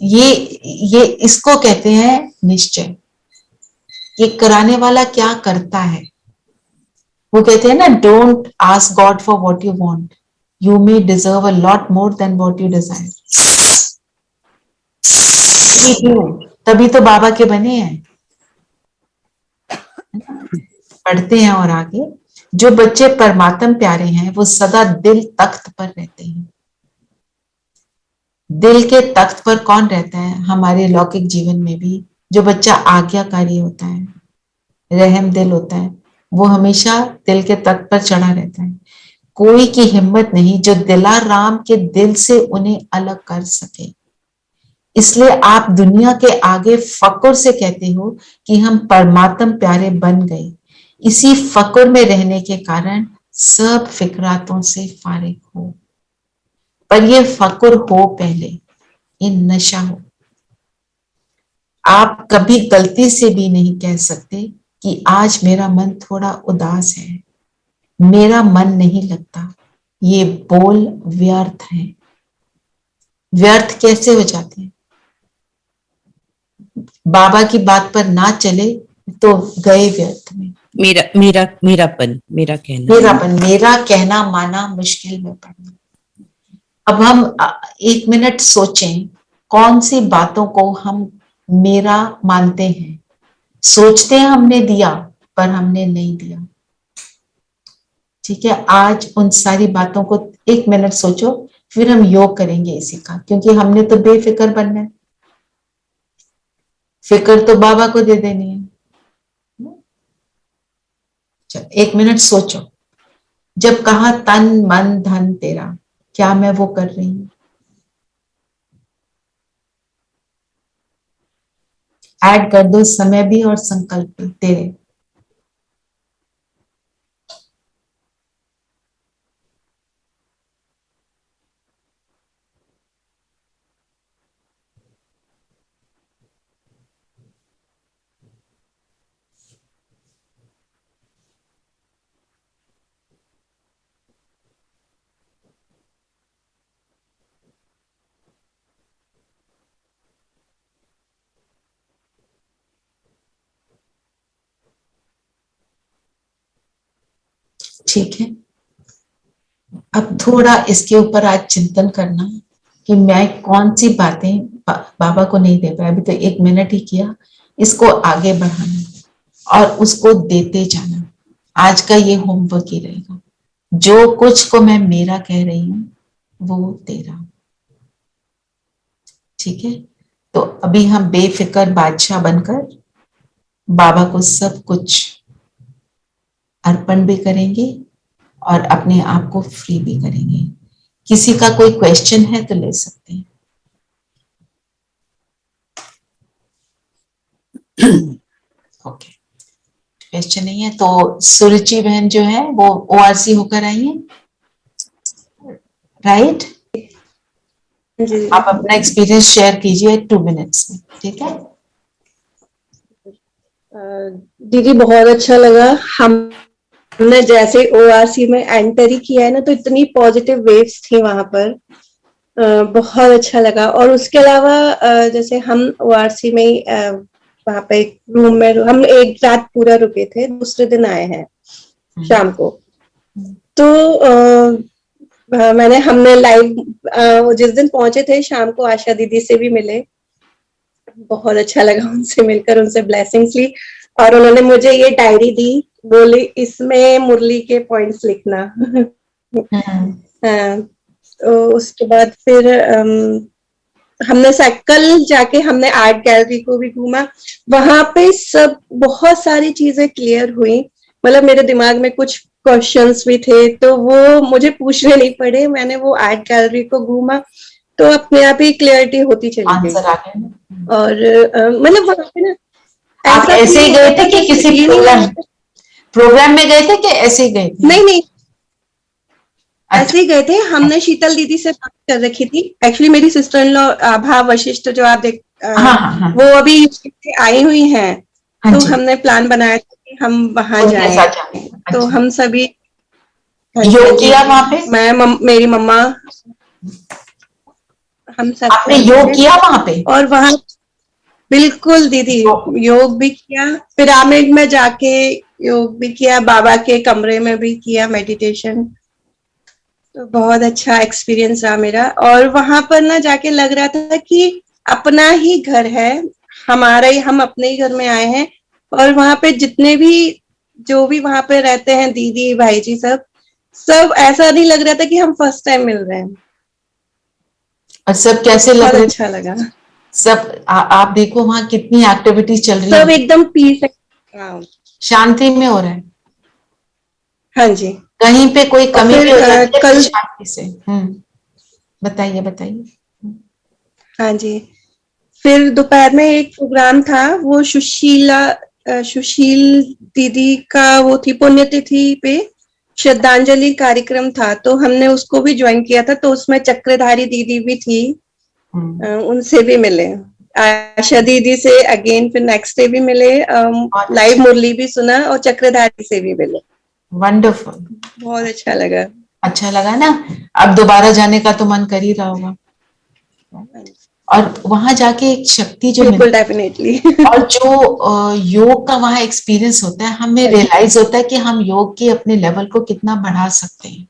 Speaker 2: ये इसको कहते हैं निश्चय, ये कराने वाला क्या करता है। वो कहते हैं ना, don't ask God for what you want, you may deserve a lot more than what you desire. तभी तो बाबा के बने हैं। पढ़ते हैं और आगे, जो बच्चे परमात्म प्यारे हैं वो सदा दिल तख्त पर रहते हैं। दिल के तख्त पर कौन रहता है हमारे लौकिक जीवन में भी? जो बच्चा आज्ञाकारी होता है, रहम दिल होता है, वो हमेशा दिल के तख्त पर चढ़ा रहता है। कोई की हिम्मत नहीं जो दिलाराम के दिल से उन्हें अलग कर सके। इसलिए आप दुनिया के आगे फक्र से कहते हो कि हम परमात्म प्यारे बन गए। इसी फक्र में रहने के कारण सब फिक्रातों से फारिग हो। पर ये फक्र हो पहले, ये नशा हो। आप कभी गलती से भी नहीं कह सकते कि आज मेरा मन थोड़ा उदास है, मेरा मन नहीं लगता। ये बोल व्यर्थ है। व्यर्थ कैसे हो जाते हैं? बाबा की बात पर ना चले तो गए व्यर्थ में।
Speaker 3: मेरापन,
Speaker 2: मेरा कहना माना मुश्किल में पड़ना। अब हम 1 मिनट सोचें, कौन सी बातों को हम मेरा मानते हैं। सोचते हैं हमने दिया, पर हमने नहीं दिया। ठीक है, आज उन सारी बातों को 1 मिनट सोचो, फिर हम योग करेंगे इसी का, क्योंकि हमने तो बेफिक्र बनना है। फिक्र तो बाबा को दे देनी है। 1 मिनट सोचो, जब कहा तन मन धन तेरा, क्या मैं वो कर रही हूं? ऐड कर दो समय भी और संकल्प भी तेरे। ठीक है, अब थोड़ा इसके ऊपर आज चिंतन करना कि मैं कौन सी बातें बाबा को नहीं दे पाया। अभी तो 1 मिनट ही किया, इसको आगे बढ़ाना और उसको देते जाना। आज का ये होमवर्क ही रहेगा। जो कुछ को मैं मेरा कह रही हूं वो तेरा। ठीक है, तो अभी हम बेफिक्र बादशाह बनकर बाबा को सब कुछ अर्पण भी करेंगे और अपने आप को फ्री भी करेंगे। किसी का कोई क्वेश्चन है तो ले सकते हैं। ओके, क्वेश्चन नहीं है तो सुरुचि बहन जो है वो ओआरसी होकर आई है, राइट? आप अपना एक्सपीरियंस शेयर कीजिए 2 मिनट्स में, ठीक है?
Speaker 8: दीदी बहुत अच्छा लगा। हमने जैसे ओआरसी में एंटर ही किया है ना, तो इतनी पॉजिटिव वेव्स थी वहां पर, बहुत अच्छा लगा। और उसके अलावा जैसे हम ओआरसी में वहां पे एक रूम में हम एक रात पूरा रुके थे, दूसरे दिन आए हैं शाम को। तो हमने लाइव जिस दिन पहुंचे थे शाम को आशा दीदी से भी मिले, बहुत अच्छा लगा उनसे मिलकर, उनसे ब्लेसिंग्स ली। और उन्होंने मुझे ये डायरी दी, बोली इसमें मुरली के पॉइंट्स लिखना। तो उसके बाद फिर हमने कल जाके हमने आर्ट गैलरी को भी घूमा। वहां पे सब बहुत सारी चीजें क्लियर हुई। मतलब मेरे दिमाग में कुछ क्वेश्चंस भी थे तो वो मुझे पूछने नहीं पड़े। मैंने वो आर्ट गैलरी को घूमा तो अपने आप ही क्लियरिटी होती चली गई। और मतलब वहां पे ना
Speaker 2: आप ऐसे ही गए थे कि किसी प्रोग्राम में गए थे कि ऐसे ही गए थे?
Speaker 8: नहीं, ऐसे ही गए थे। हमने शीतल दीदी से बात कर रखी थी। एक्चुअली मेरी सिस्टर इन लॉ आभा वशिष्ठ जो आप देख वो अभी आई हुई हैं। तो हमने प्लान बनाया था कि हम वहां जाएं। तो हम सभी
Speaker 2: योग किया वहां पे?
Speaker 8: मैं मेरी मम्मा, हम सब
Speaker 2: आपने योग किया वहां पे?
Speaker 8: और वहां बिल्कुल दीदी, योग भी किया, पिरामिड में जाके योग भी किया, बाबा के कमरे में भी किया मेडिटेशन। तो बहुत अच्छा एक्सपीरियंस रहा मेरा। और वहां पर ना जाके लग रहा था कि अपना ही घर है, हमारा ही, हम अपने ही घर में आए हैं। और वहां पे जितने भी जो भी वहां पे रहते हैं, दीदी भाई जी, सब सब ऐसा नहीं लग रहा था कि हम फर्स्ट टाइम मिल रहे हैं।
Speaker 2: और सब कैसे लग
Speaker 8: बहुत
Speaker 2: रहे?
Speaker 8: अच्छा लगा।
Speaker 2: सब आप देखो वहां कितनी एक्टिविटीज चल रही
Speaker 8: सब
Speaker 2: है,
Speaker 8: एकदम पीस। हाँ
Speaker 2: शांति में हो रहा है।
Speaker 8: हाँ जी।
Speaker 2: कहीं पे कोई
Speaker 8: और
Speaker 2: कमी भी
Speaker 8: फिर
Speaker 2: हो जाती है
Speaker 8: कल,
Speaker 2: फिर शांति से। बताइए बताइए।
Speaker 8: हाँ जी, फिर दोपहर में एक प्रोग्राम था, वो सुशील दीदी का वो थी, पुण्यतिथि पे श्रद्धांजलि कार्यक्रम था, तो हमने उसको भी ज्वाइन किया था। तो उसमें चक्रधारी दीदी भी थी, उनसे भी मिले। आशा दीदी से अगेन फिर नेक्स्ट डे भी मिले, लाइव मुरली भी सुना और चक्रधारी से भी मिले।
Speaker 2: वंडरफुल,
Speaker 8: बहुत अच्छा लगा।
Speaker 2: अच्छा लगा ना? अब दोबारा जाने का तो मन कर ही रहा होगा। और वहां जाके एक शक्ति जो
Speaker 8: बिल्कुल,
Speaker 2: मिलती
Speaker 8: डेफिनेटली।
Speaker 2: है और जो योग का वहां एक्सपीरियंस होता है, हमें रियलाइज होता है कि हम योग के अपने लेवल को कितना बढ़ा सकते हैं,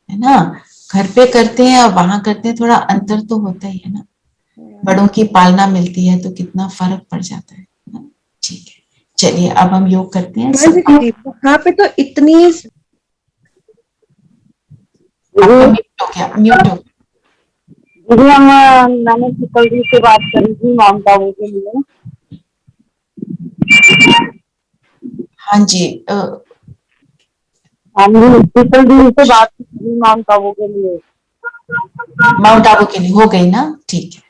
Speaker 2: है ना? घर पे करते हैं और वहां करते हैं, थोड़ा अंतर तो होता ही है ना। बड़ों की पालना मिलती है तो कितना फर्क पड़ जाता है ना? ठीक है, चलिए अब हम योग करते हैं।
Speaker 8: हाँ जी दीदी, वहाँ पे तो इतनी
Speaker 2: आपका म्यूट हो गया, म्यूट हो गया।
Speaker 5: दीदी हम मैंने शीतल जी से बात करी थी माउंट आबू के लिए।
Speaker 2: हाँ जी,
Speaker 5: हम शीतल जी से बात की माउंट आबू के लिए।
Speaker 2: माउंट आबू के लिए हो गई ना? ठीक है,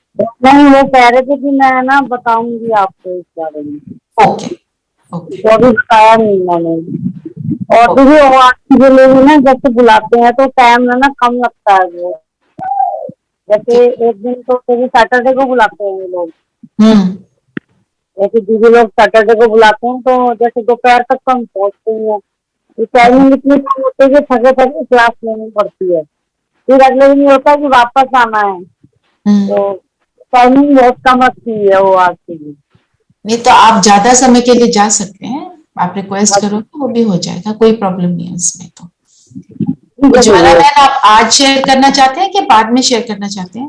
Speaker 5: नहीं, वो कह रहे थे कि मैं ना बताऊंगी आपको इस बारे में।
Speaker 2: ओके ओके
Speaker 5: तो अभी बताया नहीं मैंने। और दीदी वो आपके लिए भी ना जैसे बुलाते हैं तो टाइम ना कम लगता है। वो जैसे एक दिन तो फिर सैटरडे को बुलाते हैं ये लोग, जैसे दीदी लोग सैटरडे को बुलाते हैं तो जैसे दोपहर तक तो हम पहुंचते ही हैं। टाइमिंग इतनी कम होती है कि थके थके क्लास लेनी पड़ती है, फिर अगले दिन ये होता है कि वापस आना है। तो टाइमिंग बहुत कम रखती है वो आज के लिए।
Speaker 2: नहीं तो आप ज्यादा समय के लिए जा सकते हैं, आप रिक्वेस्ट करो तो वो भी हो जाएगा, कोई प्रॉब्लम नहीं है उसमें। तो उज्ज्वला बहन, आप आज शेयर करना चाहते हैं कि बाद में शेयर करना चाहते हैं?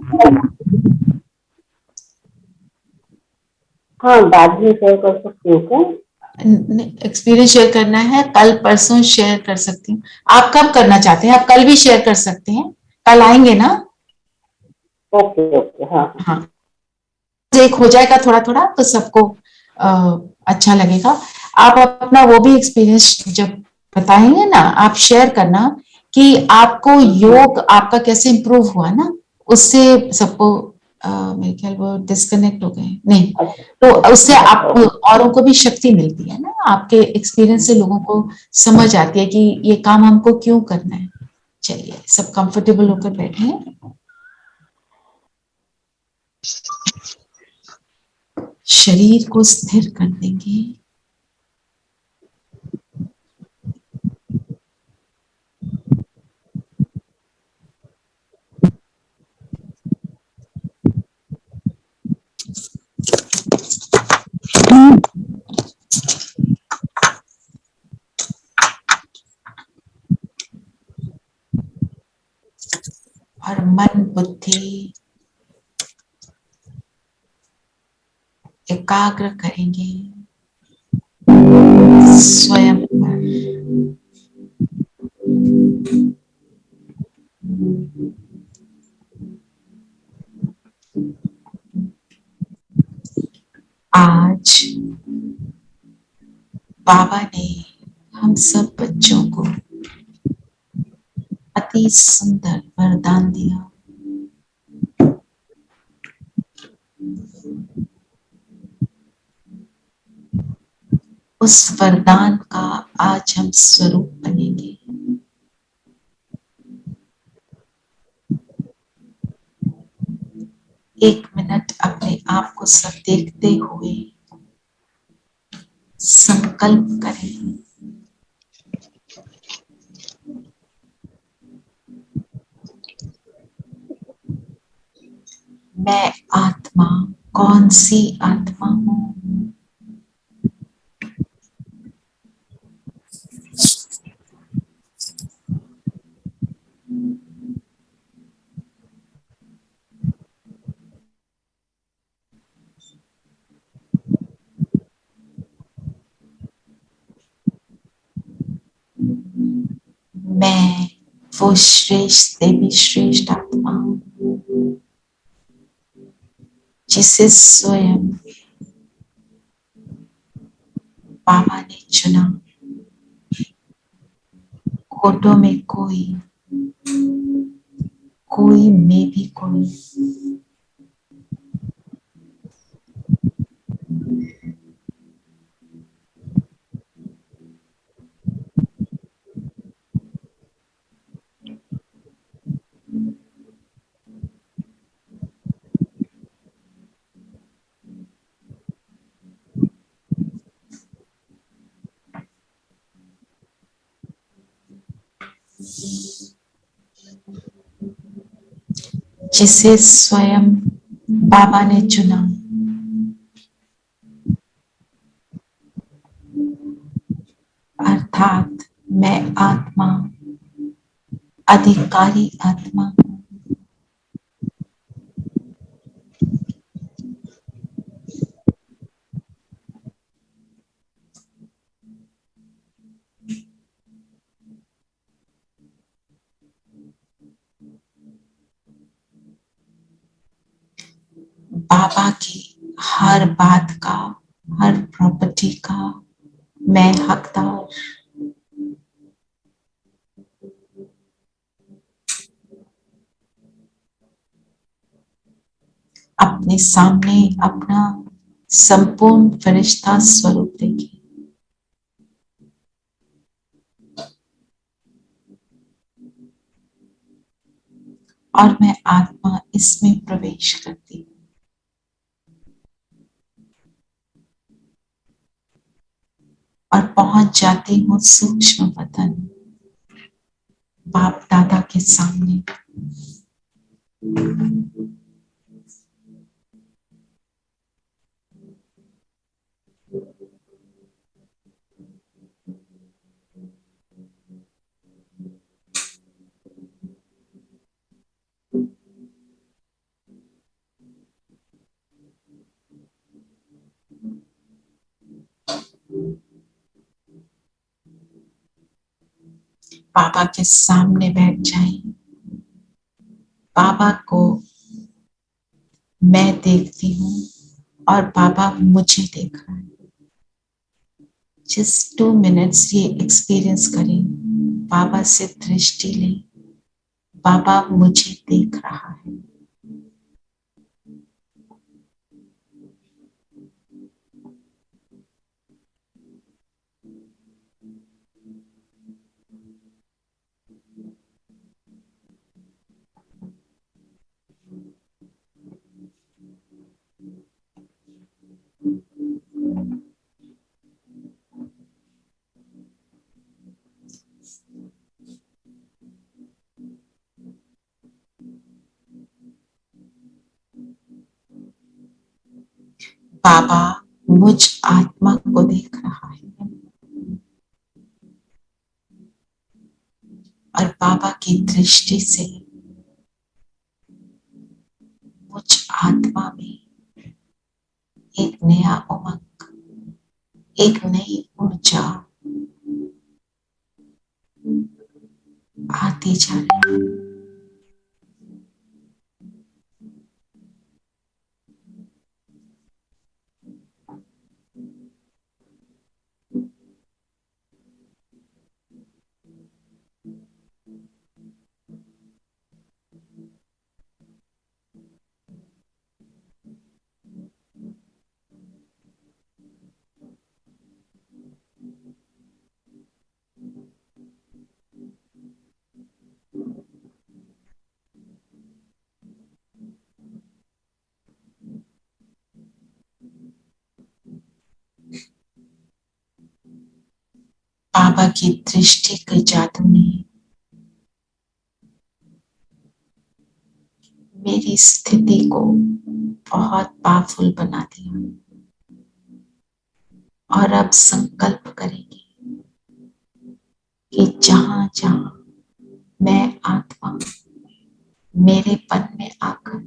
Speaker 5: हाँ, बाद में शेयर कर सकती हूँ क्या?
Speaker 2: एक्सपीरियंस शेयर करना है, कल परसों शेयर कर सकती हूँ। आप कब करना चाहते हैं? आप कल भी शेयर कर सकते हैं, कल आएंगे ना?
Speaker 5: ओके ओके, हाँ
Speaker 2: हाँ, एक हो जाएगा थोड़ा थोड़ा तो सबको अच्छा लगेगा। आप अपना वो भी एक्सपीरियंस जब बताएंगे ना, आप शेयर करना कि आपको योग आपका कैसे इम्प्रूव हुआ ना, उससे सबको मेरे ख्याल वो डिस्कनेक्ट हो गए नहीं, तो उससे आप औरों को भी शक्ति मिलती है ना, आपके एक्सपीरियंस से लोगों को समझ आती है कि ये काम हमको क्यों करना है। चलिए सब कंफर्टेबल होकर बैठे हैं, शरीर को स्थिर कर देंगे। और मन बुद्धि एकाग्र करेंगे स्वयं पर। आज बाबा ने हम सब बच्चों को अति सुंदर वरदान दिया। उस वरदान का आज हम स्वरूप बनेंगे। एक मिनट अपने आप को सब देखते हुए संकल्प करें, मैं आत्मा कौन सी आत्मा हूँ। मैं वो श्रेष्ठ देवी श्रेष्ठ आत्मा हूँ जिसे स्वयं बाबा ने चुना। कोटों में कोई, कोई में भी कोई। जिसे स्वयं बाबा ने चुना। अर्थात मैं आत्मा, अधिकारी आत्मा हूँ। बाबा की हर बात का, हर प्रॉपर्टी का मैं हकदार। अपने सामने अपना संपूर्ण फरिश्ता स्वरूप देखिए। और मैं आत्मा इसमें प्रवेश करती हूँ। और पहुंच जाती हूँ सूक्ष्म वतन, बाप दादा के सामने। बाबा के सामने बैठ जाएं। बाबा को मैं देखती हूँ और बाबा मुझे देख रहा है। जस्ट 2 मिनट्स ये एक्सपीरियंस करें। बाबा से दृष्टि लें, बाबा मुझे देख रहा है। बाबा मुझ आत्मा को देख रहा है और बाबा की दृष्टि से मुझ आत्मा में एक नया उमंग, एक नई ऊर्जा आती जा रही है। बाबा की दृष्टि के जादू ने मेरी स्थिति को बहुत पावरफुल बना दिया। और अब संकल्प करेंगे कि जहां जहां मैं आत्मा मेरे मन में आकर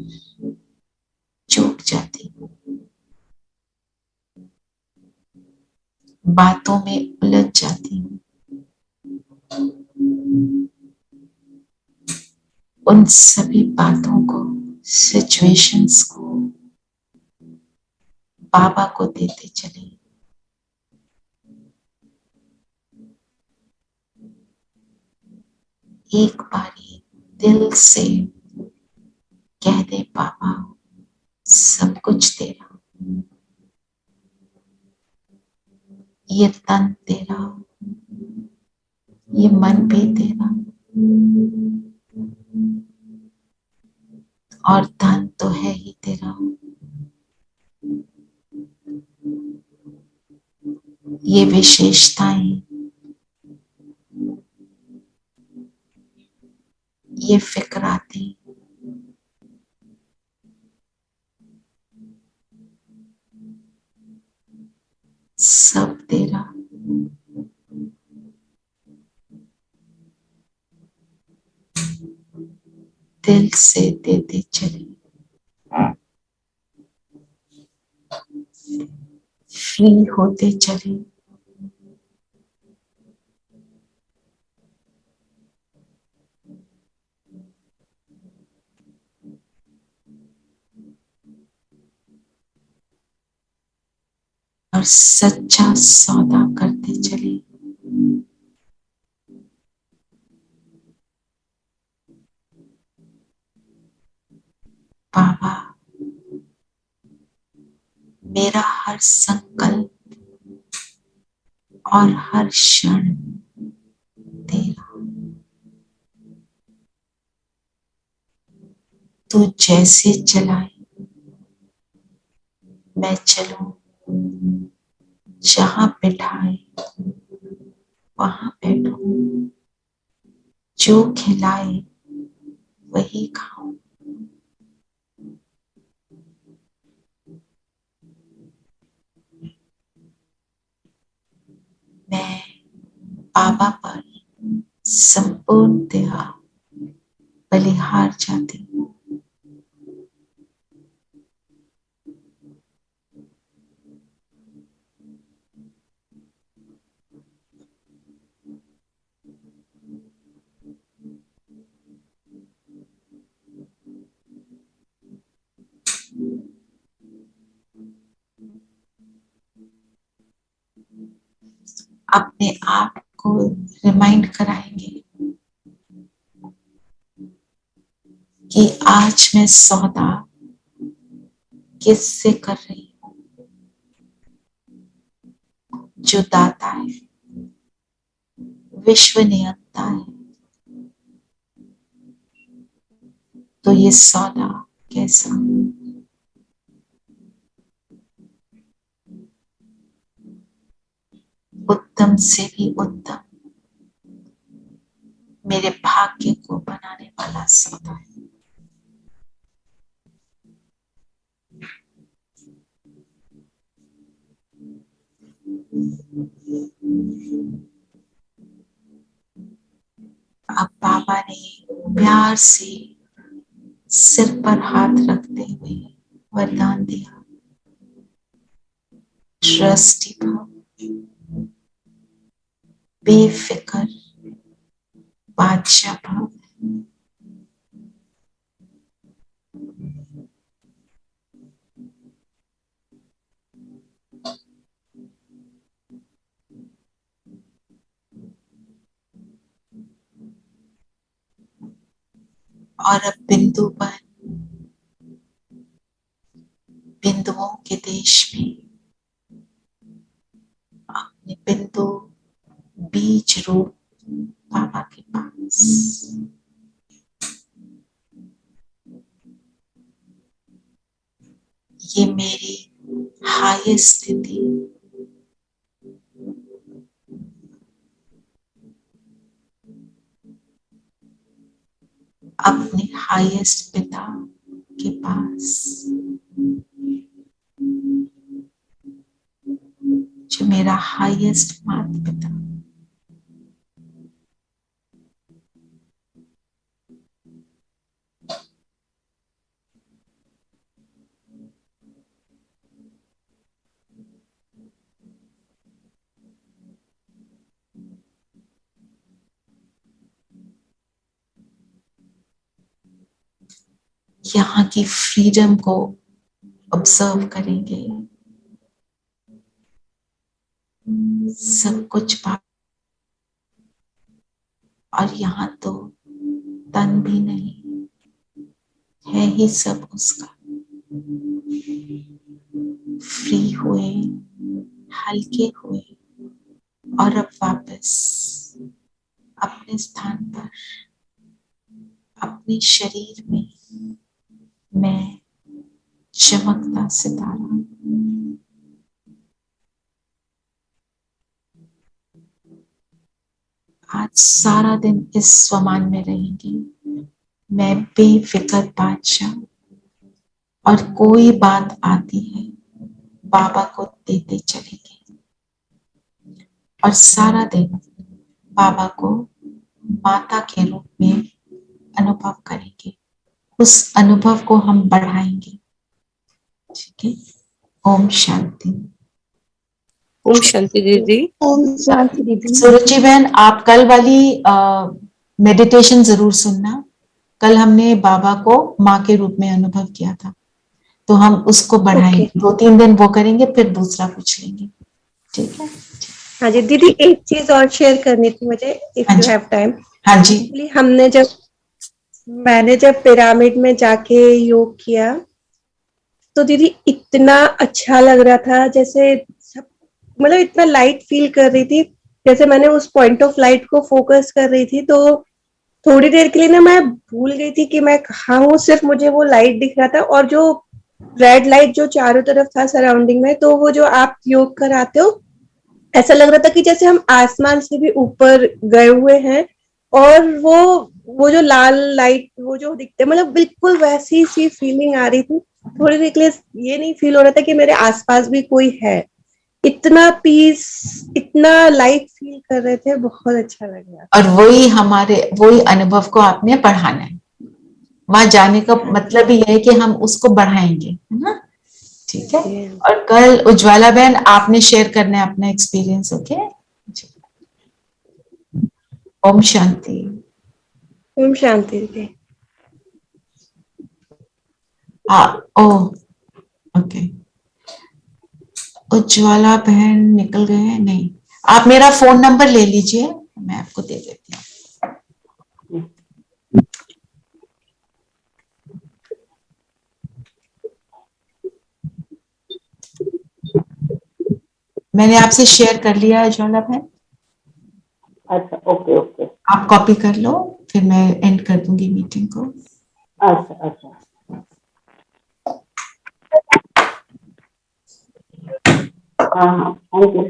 Speaker 2: चूक जाती हूँ, बातों में उलझ जाती हूँ, उन सभी बातों को, सिचुएशंस को बाबा को देते चले। एक बारी दिल से कह दे, बाबा सब कुछ तेरा, ये तन तेरा, ये मन भी तेरा, और धन तो है ही तेरा। ये विशेषताएं, ये फिक्रातें, सब तेरा। दिल से देते चले, फ्री होते चले। और सच्चा सौदा करते चले। बाबा मेरा हर संकल्प और हर क्षण तेरा। तू जैसे चलाए मैं चलूं, जहां बिठाए वहां बैठूं, जो खिलाए वही खाऊं। मैं बाबा पर संपूर्णतया बलिहार जाती हूँ। अपने आप को रिमाइंड कराएंगे कि आज मैं सौदा किससे कर रही हूँ, जो दाता है, विश्व नियंता है। तो ये सौदा कैसा, उत्तम से भी उत्तम, मेरे भाग्य को बनाने वाला सौदा है। अब बाबा ने प्यार से सिर पर हाथ रखते हुए वरदान दिया, ट्रस्टी भाव, बेफिक्र बादशाह भाव। और अब बिंदु पर, बिंदुओं के देश में अपने बिंदु बीज रूप बाबा के पास ये मेरी हाईएस्ट स्थिति, अपने हाईएस्ट पिता के पास कि मेरा हाईएस्ट माता पिता यहाँ की फ्रीडम को ऑब्जर्व करेंगे, सब कुछ पा, और यहाँ तो तन भी नहीं है ही सब उसका। फ्री हुए, हल्के हुए, और अब वापस अपने स्थान पर, अपने शरीर में मैं चमकता सितारा। आज सारा दिन इस स्वमान में रहेंगी, मैं बेफिक्र बादशाह, और कोई बात आती है बाबा को देते चलेंगे, और सारा दिन बाबा को माता के रूप में अनुभव करेंगे। उस अनुभव को हम बढ़ाएंगे। ठीक है। ओम शांति।
Speaker 3: ओम शांति दीदी।
Speaker 8: ओम शांति दीदी।
Speaker 2: सुरुचि बहन, आप कल वाली मेडिटेशन जरूर सुनना। कल हमने बाबा को माँ के रूप में अनुभव किया था, तो हम उसको बढ़ाएंगे। 2-3 दिन वो करेंगे, फिर दूसरा कुछ लेंगे। ठीक है।
Speaker 8: हाँ जी दीदी, एक चीज और शेयर करनी थी मुझे, इफ यू हैव टाइम।
Speaker 2: हाँ जी।
Speaker 8: मैंने जब पिरामिड में जाके योग किया तो दीदी इतना अच्छा लग रहा था, जैसे सब मतलब इतना लाइट फील कर रही थी। जैसे मैंने उस पॉइंट ऑफ लाइट को फोकस कर रही थी, तो थोड़ी देर के लिए ना मैं भूल गई थी कि मैं कहाँ हूँ, सिर्फ मुझे वो लाइट दिख रहा था, और जो रेड लाइट जो चारों तरफ था सराउंडिंग में, तो वो जो आप योग कराते हो, ऐसा लग रहा था कि जैसे हम आसमान से भी ऊपर गए हुए हैं, और वो जो लाल लाइट वो जो दिखते, मतलब बिल्कुल वैसी सी फीलिंग आ रही थी। थोड़ी देर के लिए ये नहीं फील हो रहा था कि मेरे आसपास भी कोई है। इतना पीस, इतना लाइट फील कर रहे थे, बहुत अच्छा लग रहा।
Speaker 2: और वही अनुभव को आपने बढ़ाना है। वहां जाने का मतलब ही है कि हम उसको बढ़ाएंगे, है ना। ठीक है। और कल उज्ज्वला बहन आपने शेयर करना है अपना एक्सपीरियंस। ओके। ओम शांति।
Speaker 8: ओम शांति दीदी।
Speaker 2: ओके। उज्ज्वला बहन निकल गए हैं? नहीं, आप मेरा फोन नंबर ले लीजिए, मैं आपको दे देती हूँ। मैंने आपसे शेयर कर लिया है उज्ज्वला बहन।
Speaker 5: अच्छा, ओके ओके।
Speaker 2: आप कॉपी कर लो, फिर मैं एंड कर दूंगी मीटिंग को।
Speaker 5: अच्छा अच्छा। हाँ हाँ, थैंक यू।